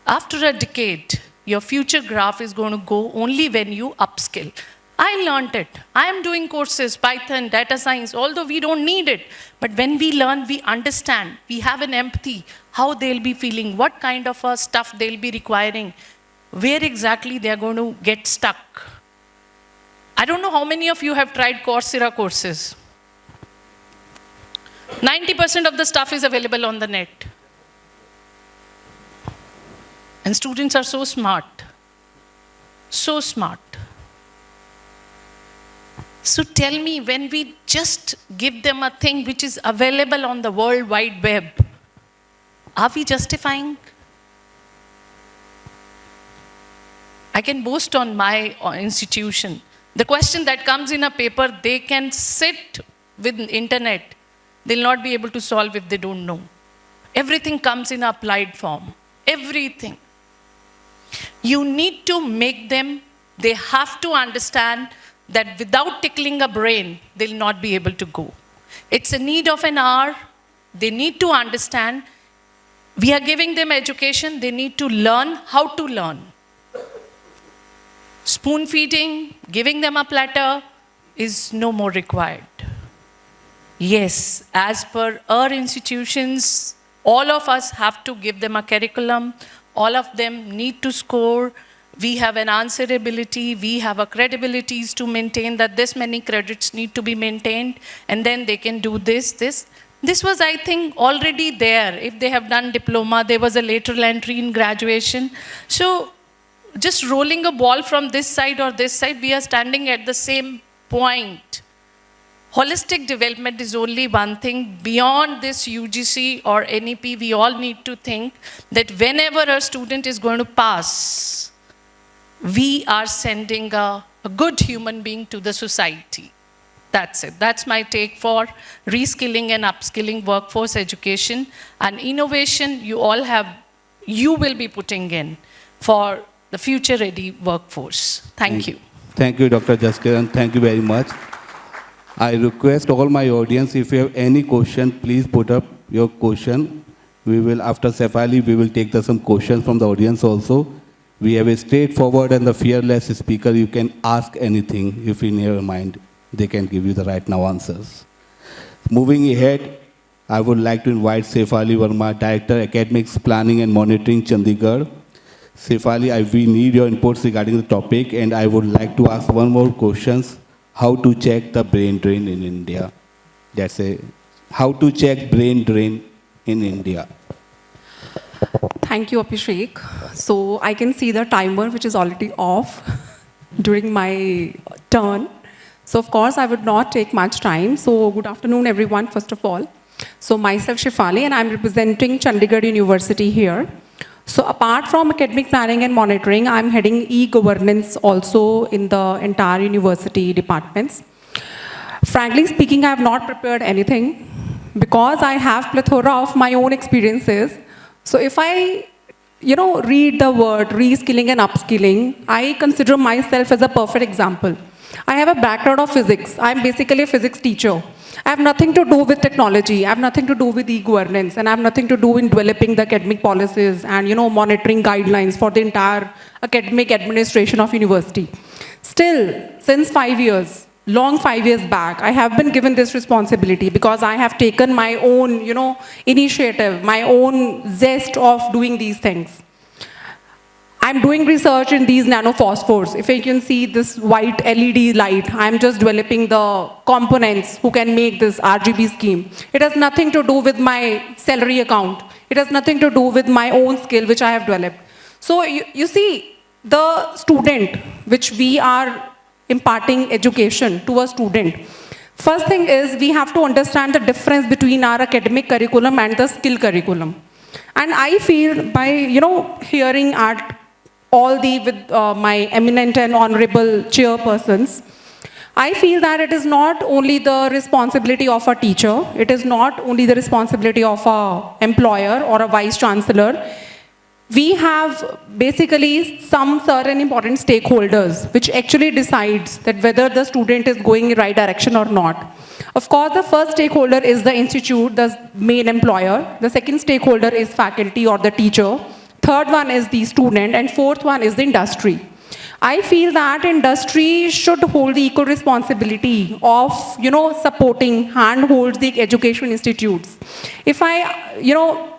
After a decade, your future graph is going to go only when you upskill. I learned it. I am doing courses, Python, data science, although we don't need it. But when we learn, we understand. We have an empathy, how they'll be feeling, what kind of stuff they'll be requiring, where exactly they're going to get stuck. I don't know how many of you have tried Coursera courses. 90% of the stuff is available on the net. And students are so smart. So smart. So tell me, when we just give them a thing which is available on the World Wide Web, are we justifying? I can boast on my institution. The question that comes in a paper, they can sit with internet. They'll not be able to solve if they don't know. Everything comes in applied form. Everything. You need to make them, they have to understand that without tickling a brain, they'll not be able to go. It's a need of an hour. They need to understand. We are giving them education. They need to learn how to learn. Spoon feeding, giving them a platter is no more required. Yes, as per our institutions, all of us have to give them a curriculum. All of them need to score. We have an answerability. We have a credibilities to maintain that this many credits need to be maintained. And then they can do this. This was, I think, already there. If they have done diploma, there was a lateral entry in graduation. So just rolling a ball from this side or this side, we are standing at the same point. Holistic development is only one thing. Beyond this UGC or NEP, we all need to think that whenever a student is going to pass, we are sending a good human being to the society. That's it. That's my take for reskilling and upskilling workforce education. And innovation you will be putting in for the future-ready workforce. Thank you. Thank you, Dr. Jaskiran. Thank you very much. I request all my audience, if you have any question, please put up your question. We will, after Sefali, we will take some questions from the audience also. We have a straightforward and the fearless speaker. You can ask anything if in your mind. They can give you the right now answers. Moving ahead, I would like to invite Sefali Verma, Director, Academics, Planning and Monitoring, Chandigarh. Sefali, we need your inputs regarding the topic, and I would like to ask one more question. How to check the brain drain in India? That's how to check brain drain in India. Thank you, Abhishek. So I can see the timer, which is already off during my turn. So of course, I would not take much time. So good afternoon, everyone, first of all. So myself, Shefali, and I'm representing Chandigarh University here. So apart from academic planning and monitoring, I'm heading e-governance also in the entire university departments. Frankly speaking, I have not prepared anything because I have plethora of my own experiences. So if I, read the word reskilling and upskilling, I consider myself as a perfect example. I have a background of physics. I'm basically a physics teacher. I have nothing to do with technology. I have nothing to do with e-governance, and I have nothing to do in developing the academic policies and, monitoring guidelines for the entire academic administration of university. Still, since 5 years, long 5 years back, I have been given this responsibility because I have taken my own, initiative, my own zest of doing these things. I'm doing research in these nanophosphors. If you can see this white LED light, I'm just developing the components who can make this RGB scheme. It has nothing to do with my salary account. It has nothing to do with my own skill, which I have developed. So you see, the student, which we are imparting education to a student, first thing is we have to understand the difference between our academic curriculum and the skill curriculum. And I feel by, hearing at all with my eminent and honorable chairpersons, I feel that it is not only the responsibility of a teacher, it is not only the responsibility of a employer or a vice chancellor. We have basically some certain important stakeholders which actually decides that whether the student is going in right direction or not. Of course, the first stakeholder is the institute, the main employer. The second stakeholder is faculty or the teacher. Third one is the student, and fourth one is the industry. I feel that industry should hold the equal responsibility of, supporting, handholds the education institutes. If I,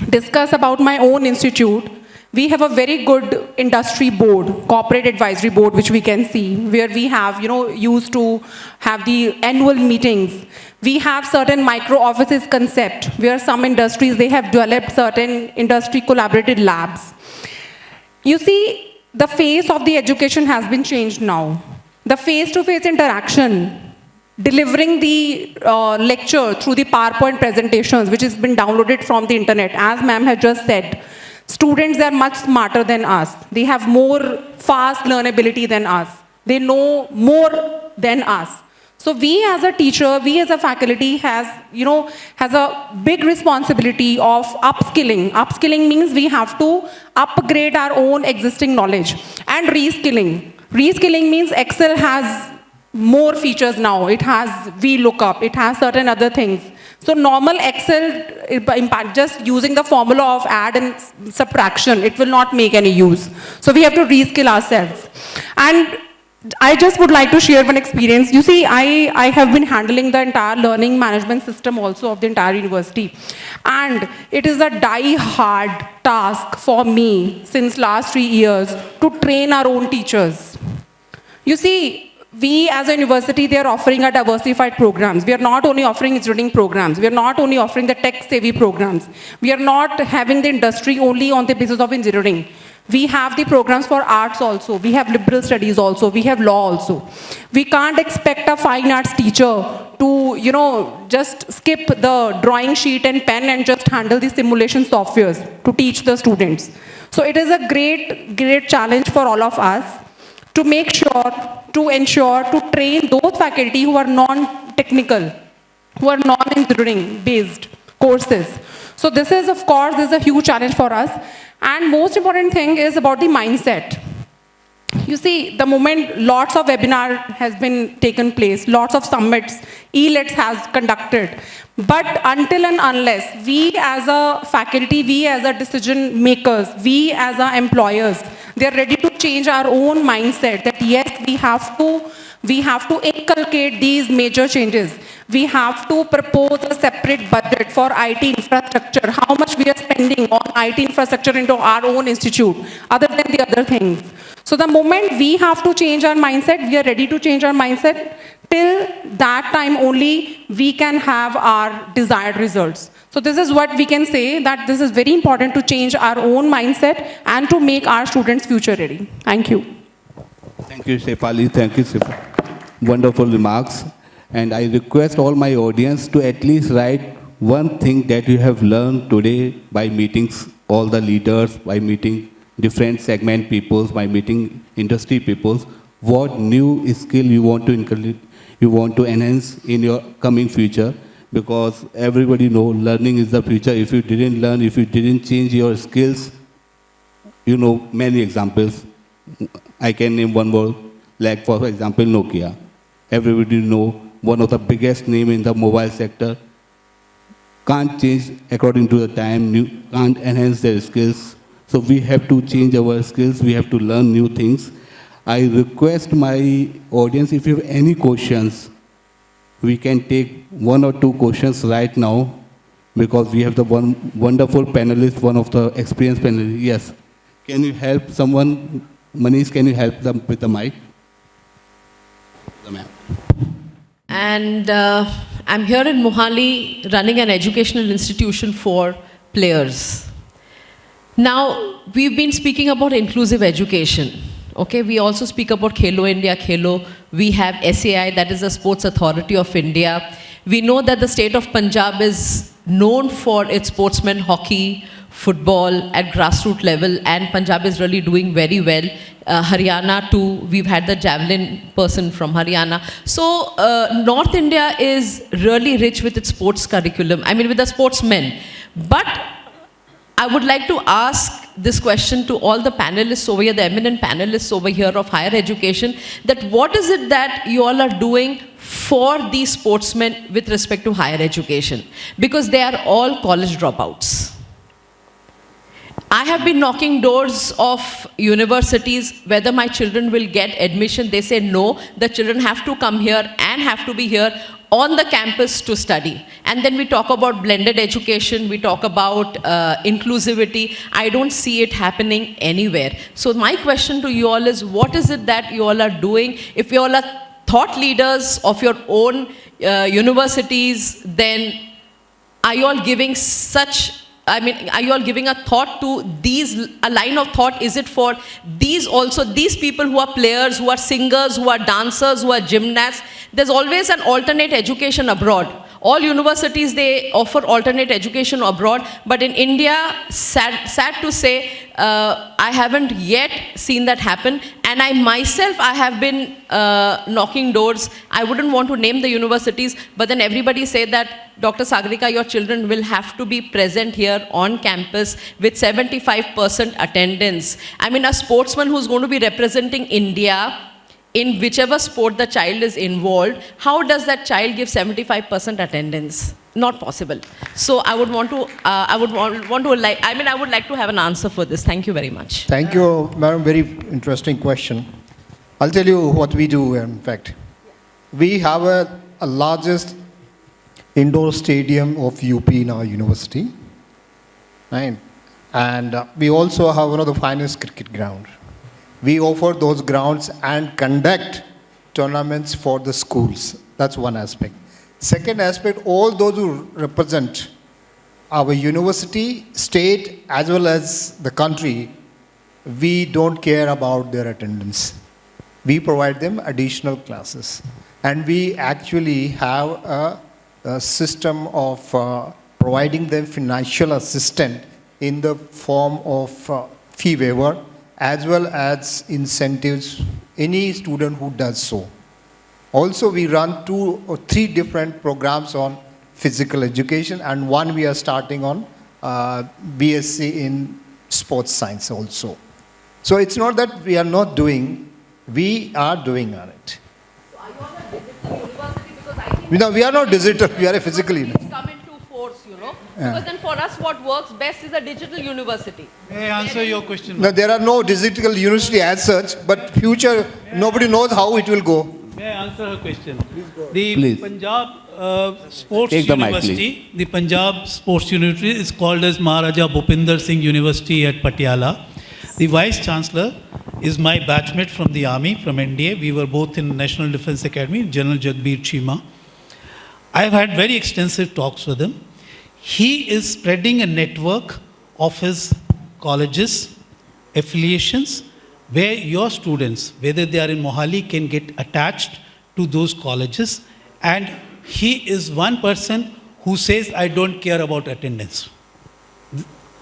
discuss about my own institute, we have a very good industry board, corporate advisory board, which we can see, where we have, used to have the annual meetings. We have certain micro offices concept, where some industries, they have developed certain industry collaborated labs. You see, the face of the education has been changed now. The face-to-face interaction, delivering the lecture through the PowerPoint presentations, which has been downloaded from the internet, as ma'am had just said, students are much smarter than us. They have more fast learnability than us. They know more than us. So we as a teacher, we as a faculty has a big responsibility of upskilling. Upskilling means we have to upgrade our own existing knowledge. And reskilling. Reskilling means Excel has more features now. It has VLOOKUP, it has certain other things. So normal Excel, just using the formula of add and subtraction, it will not make any use. So we have to reskill ourselves. And I just would like to share one experience. You see, I have been handling the entire learning management system also of the entire university. And it is a die-hard task for me since last 3 years to train our own teachers. You see, we as a university, they are offering a diversified programs. We are not only offering engineering programs. We are not only offering the tech-savvy programs. We are not having the industry only on the basis of engineering. We have the programs for arts also. We have liberal studies also. We have law also. We can't expect a fine arts teacher to, just skip the drawing sheet and pen and just handle the simulation softwares to teach the students. So it is a great, great challenge for all of us to make sure, to ensure, to train those faculty who are non-technical, who are non-engineering based courses. So this is, of course, this is a huge challenge for us. And most important thing is about the mindset. You see, the moment lots of webinar has been taken place, lots of summits, Elets has conducted. But until and unless we as a faculty, we as a decision makers, we as our employers, they are ready to change our own mindset that yes, we have to inculcate these major changes. We have to propose a separate budget for IT infrastructure, how much we are spending on IT infrastructure into our own institute, other than the other things. So the moment we have to change our mindset, we are ready to change our mindset. Till that time only, we can have our desired results. So this is what we can say, that this is very important to change our own mindset and to make our students future ready. Thank you. Thank you, Shefali. Thank you, Shefali. Wonderful remarks. And I request all my audience to at least write one thing that you have learned today by meeting all the leaders, by meeting different segment peoples, by meeting industry peoples. What new skill you want to enhance in your coming future, because everybody know learning is the future. If you didn't learn, if you didn't change your skills, many examples. I can name one more, like for example, Nokia. Everybody know one of the biggest name in the mobile sector. Can't change according to the time, can't enhance their skills. So we have to change our skills, we have to learn new things. I request my audience, if you have any questions, we can take 1 or 2 questions right now, because we have the one wonderful panelist, one of the experienced panelists. Yes, Can you help someone? Manish, can you help them with the mic? The ma'am. And I'm here in Mohali running an educational institution for players. Now, we've been speaking about inclusive education. Okay, we also speak about Khelo India, Khelo. We have SAI, that is the Sports Authority of India. We know that the state of Punjab is known for its sportsmen, hockey, football at grassroots level, and Punjab is really doing very well. Haryana too, we've had the javelin person from Haryana. So North India is really rich with its sports curriculum, I mean with the sportsmen. But I would like to ask this question to all the panelists over here, the eminent panelists over here of higher education, that what is it that you all are doing for these sportsmen with respect to higher education? Because they are all college dropouts. I have been knocking doors of universities whether my children will get admission. They say no, the children have to come here and have to be here on the campus to study. And then we talk about blended education, we talk about inclusivity. I don't see it happening anywhere. So my question to you all is, what is it that you all are doing? If you all are thought leaders of your own universities, then are you all giving such, I mean, are you all giving a thought to these, a line of thought? Is it for these also, these people who are players, who are singers, who are dancers, who are gymnasts? There's always an alternate education abroad. All universities, they offer alternate education abroad, but in India, sad to say, I haven't yet seen that happen. And I myself, I have been knocking doors. I wouldn't want to name the universities, but then everybody say that, Dr. Sagarika, your children will have to be present here on campus with 75% attendance. I mean, a sportsman who's going to be representing India in whichever sport the child is involved, how does that child give 75% attendance? Not possible. So I would want to, I would like to have an answer for this. Thank you very much. Thank you, madam. Very interesting question. I'll tell you what we do, in fact. We have a largest indoor stadium of UP in our university. Right? And we also have one of the finest cricket grounds. We offer those grounds and conduct tournaments for the schools. That's one aspect. Second aspect, all those who represent our university, state, as well as the country, we don't care about their attendance. We provide them additional classes. And we actually have a system of providing them financial assistance in the form of fee waiver, as well as incentives, any student who does so. Also, we run 2 or 3 different programs on physical education, and one we are starting on BSc in sports science also. So it's not that we are not doing, we are doing on it. So are you all a digital university? Because I think we are not digital, we are a physical university. come into force, you know. Because then for us, what works best is a digital university. May I answer your question? No, there are no digital university as such, but future, nobody knows how it will go. May I answer her question? The Please. Punjab Sports Take the mic, University, the Punjab Sports University is called as Maharaja Bhupinder Singh University at Patiala. The Vice Chancellor is my batchmate from the Army, from NDA. We were both in National Defence Academy, General Jagbir Chima. I have had very extensive talks with him. He is spreading a network of his colleges, affiliations, where your students, whether they are in Mohali, can get attached to those colleges. And he is one person who says, I don't care about attendance.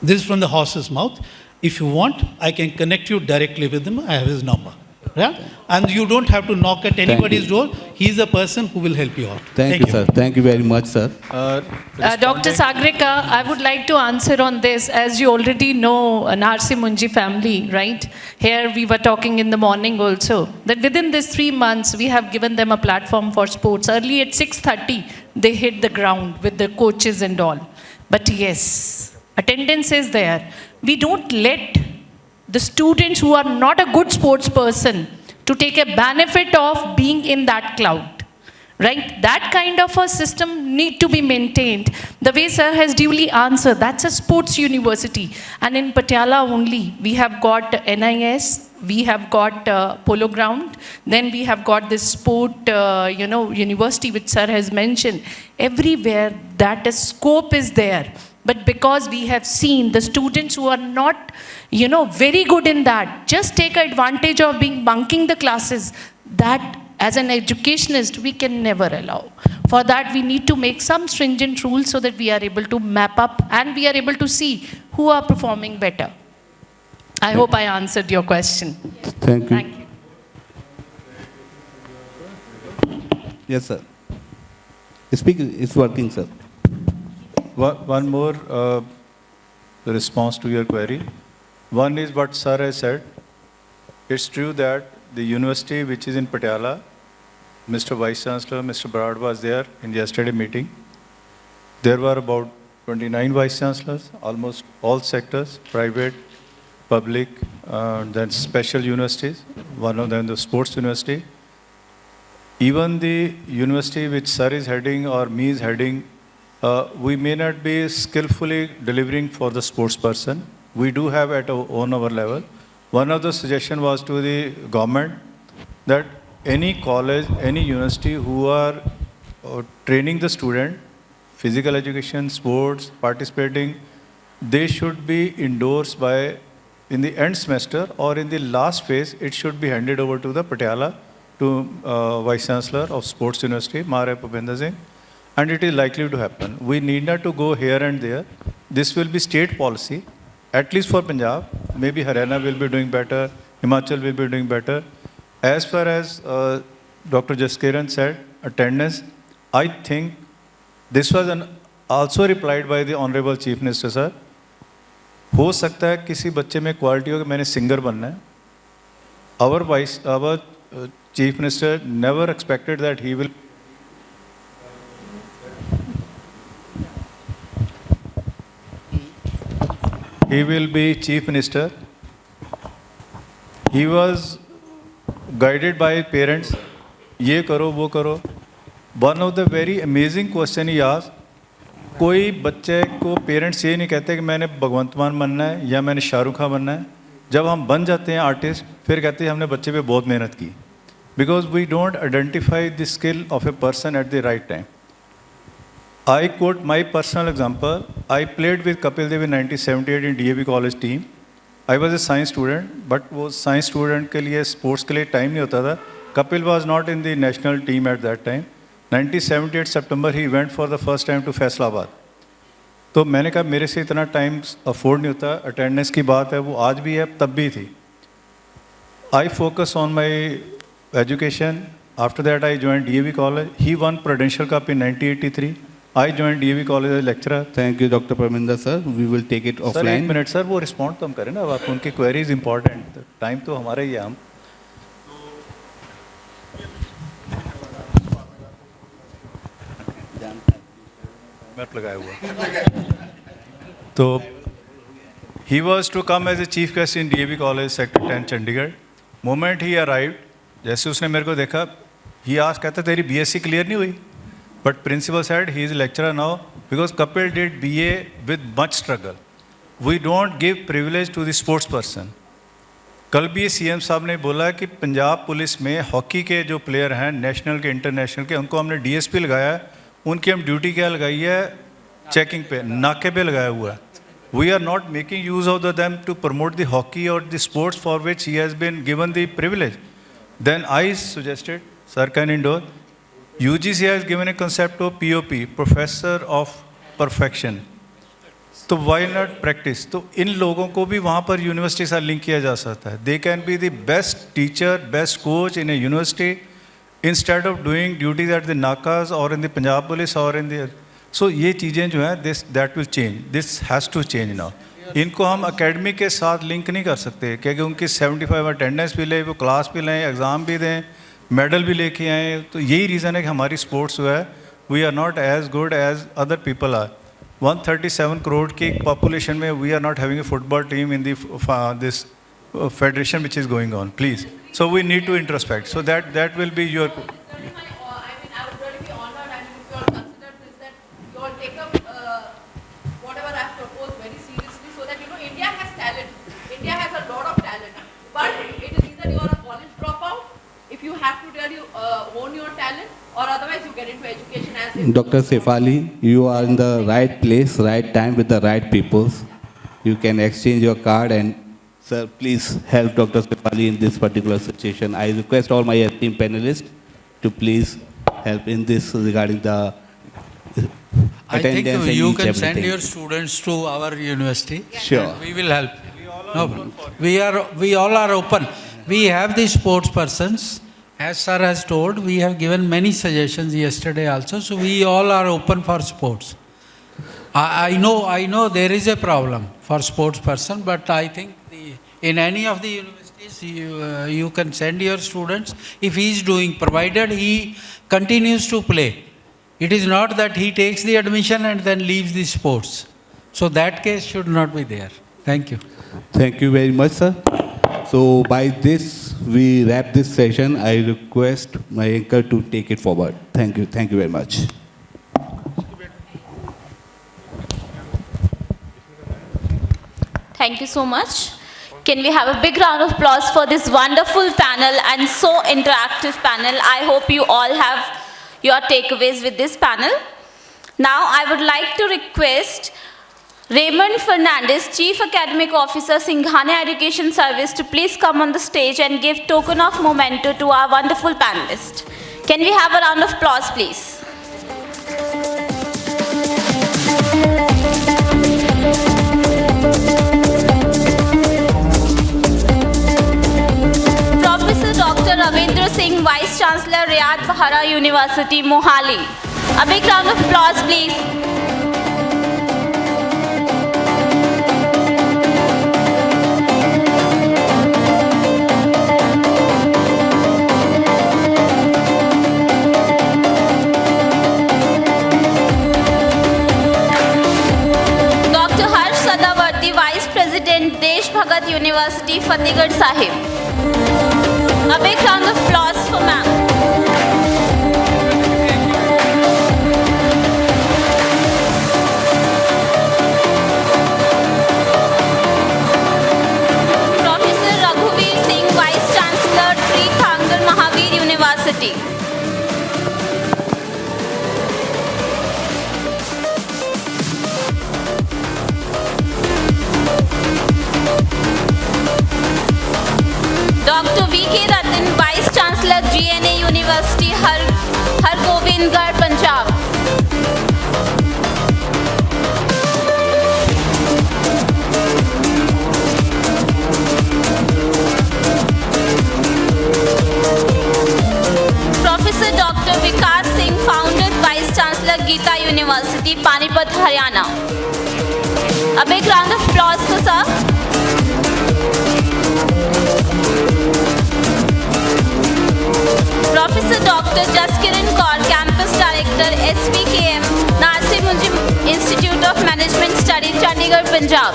This is from the horse's mouth. If you want, I can connect you directly with him. I have his number. Yeah? And you don't have to knock at anybody's door. He is a person who will help you out. Thank you, sir. Thank you very much, sir. Dr. Sagarika, I would like to answer on this. As you already know, Narsi Munji family, right? Here we were talking in the morning also, that within these 3 months, we have given them a platform for sports. Early at 6:30, they hit the ground with the coaches and all. But yes, attendance is there. We don't let the students who are not a good sports person to take a benefit of being in that cloud, right? That kind of a system need to be maintained. The way sir has duly answered, that's a sports university. And in Patiala only, we have got NIS, we have got polo ground, then we have got this sport, university which sir has mentioned. Everywhere that scope is there. But because we have seen the students who are not, very good in that, just take advantage of being bunking the classes, that as an educationist, we can never allow. For that, we need to make some stringent rules so that we are able to map up and we are able to see who are performing better. I hope I answered your question. Thank you. Thank you. Yes, sir. Speak, it's working, sir. One more response to your query. One is what sir has said. It's true that the university which is in Patiala, Mr. Vice Chancellor, Mr. Brad was there in yesterday meeting. There were about 29 Vice Chancellors, almost all sectors, private, public, then special universities, one of them the sports university. Even the university which sir is heading or me is heading, we may not be skillfully delivering for the sports person. We do have at our level. One of the suggestion was to the government that any college, any university who are training the student, physical education, sports, participating, they should be endorsed by, in the end semester or in the last phase, it should be handed over to the Patiala, to Vice Chancellor of Sports University, Mahaveer Singh, and it is likely to happen. We need not to go here and there. This will be state policy, at least for Punjab. Maybe Haryana will be doing better, Himachal will be doing better. As far as Dr. Jaskiran said, attendance, I think this was also replied by the Honorable Chief Minister, sir. हो सकता है किसी बच्चे में quality हो कि मैंने singer बनना है. Our Chief Minister never expected that he will be Chief Minister. He was guided by parents. ये करो वो करो. One of the very amazing question he asked. कोई बच्चे को पेरेंट्स ये नहीं कहते कि मैंने भगवंत मान बनना है या मैंने शाहरुख खान बनना है. जब हम बन जाते हैं आर्टिस्ट, फिर कहते हैं हमने बच्चे पे बहुत मेहनत की. Because we don't identify the skill of a person at the right time. I quote my personal example. I played with Kapil Dev in 1978 in DAV college team. I was a science student, but वो science student के लिए sports के लिए time नहीं होता था. Kapil was not in the national team at that time. 1978 September he went for the first time to Faisalabad. तो मैंने कहा मेरे से इतना टाइम अफोर्ड नहीं होता. अटेंडेंस की बात है, वो आज भी है, तब भी थी. I focus on my education. After that I joined DAV college. He won Prudential Cup in 1983. I joined DAV college as a lecturer. Thank you, Dr. Parvinder, sir. We will take it offline. Sir एक minute sir, वो respond तो हम करें ना. अब आप उनकी queries important, time तो हमारा ही है. हम मैप लगाया हुआ. तो he was to come as a chief guest in DAV college, sector 10 Chandigarh. Moment he arrived, जैसे उसने मेरे को देखा, he asked, कहता तेरी BSc क्लियर नहीं हुई. But principal said he is a lecturer now because Kapil did BA with much struggle. We don't give privilege to the sports person. कल भी CM साहब ने बोला कि पंजाब पुलिस में हॉकी के जो प्लेयर हैं, नेशनल के इंटरनेशनल के, उनको हमने DSP लगाया है. उनकी हम ड्यूटी क्या लगाई है? चेकिंग पे, नाके पे लगाया हुआ है. We are not making use of them to promote the hockey or the sports for which he has been given the privilege. Then I suggested, sir can endorse, UGC has given a concept of POP, Professor of Perfection. तो why not practice? तो इन लोगों को भी वहाँ पर university से link किया जा सकता है. They can be the best teacher, best coach in a university instead of doing duties at the nakas or in the Punjab police or in the. So ये चीज़ें जो हैं, that will change. This has to change now. इनको हम academy के साथ link नहीं कर सकते क्योंकि उनकी 75 अटेंडेंस भी ले, वो क्लास भी लें, एग्ज़ाम भी दें, मेडल भी लेके आए. तो यही रीज़न है कि हमारी स्पोर्ट्स जो है, we are not as good as other people are. 137 crore की पॉपुलेशन में we are not having a football team in this federation which is going on. Please, so we need to introspect. So that will be your. get into education as Dr. Sefali, you are in the right place, right time with the right people. You can exchange your card and, sir, please help Dr. Sefali in this particular situation. I request all my esteemed panelists to please help in this regarding the I think attendance and you each can send everything. your students to our university. Sure. And we will help. No, we all are open. We have the sports persons. As sir has told, we have given many suggestions yesterday also. So we all are open for sports. I know there is a problem for sports person, but I think in any of the universities, you can send your students if he is doing, provided he continues to play. It is not that he takes the admission and then leaves the sports. So that case should not be there. Thank you. Thank you very much, sir. So by this, we wrap this session. I request my anchor to take it forward. Thank you. Thank you very much. Thank you so much. Can we have a big round of applause for this wonderful panel and so interactive panel? I hope you all have your takeaways with this panel. Now I would like to request Raymond Fernandez, Chief Academic Officer, Singhania Education Service, to please come on the stage and give token of memento to our wonderful panelists. Can we have a round of applause, please? Professor Dr. Ravindra Singh, Vice Chancellor, Rayat, Bahra University, Mohali. A big round of applause, please. Dr. Sadawarti, Vice President, Desh, Bhagat University, Fatehgarh, Sahib. A big round of applause for ma'am. Professor Raghuvir Singh, Vice Chancellor, Teerthanker, Mahaveer University. Dr. Rattan, Vice Chancellor, GNA University, Hargobindgarh, Punjab. Professor Dr. Vikas Singh, Founder, Vice Chancellor, Geeta University, Panipat, Haryana. A big round of applause for sir. Professor Dr. Jaskiran Kaur, Campus Director, SVKM, Nasir Munjim Institute of Management Studies, Chandigarh, Punjab.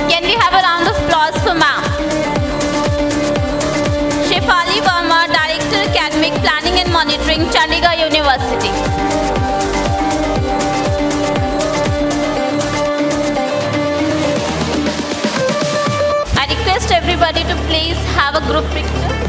Can we have a round of applause for ma'am? Shefali Verma, Director, Academic Planning and Monitoring, Chandigarh University. I request everybody to please have a group picture.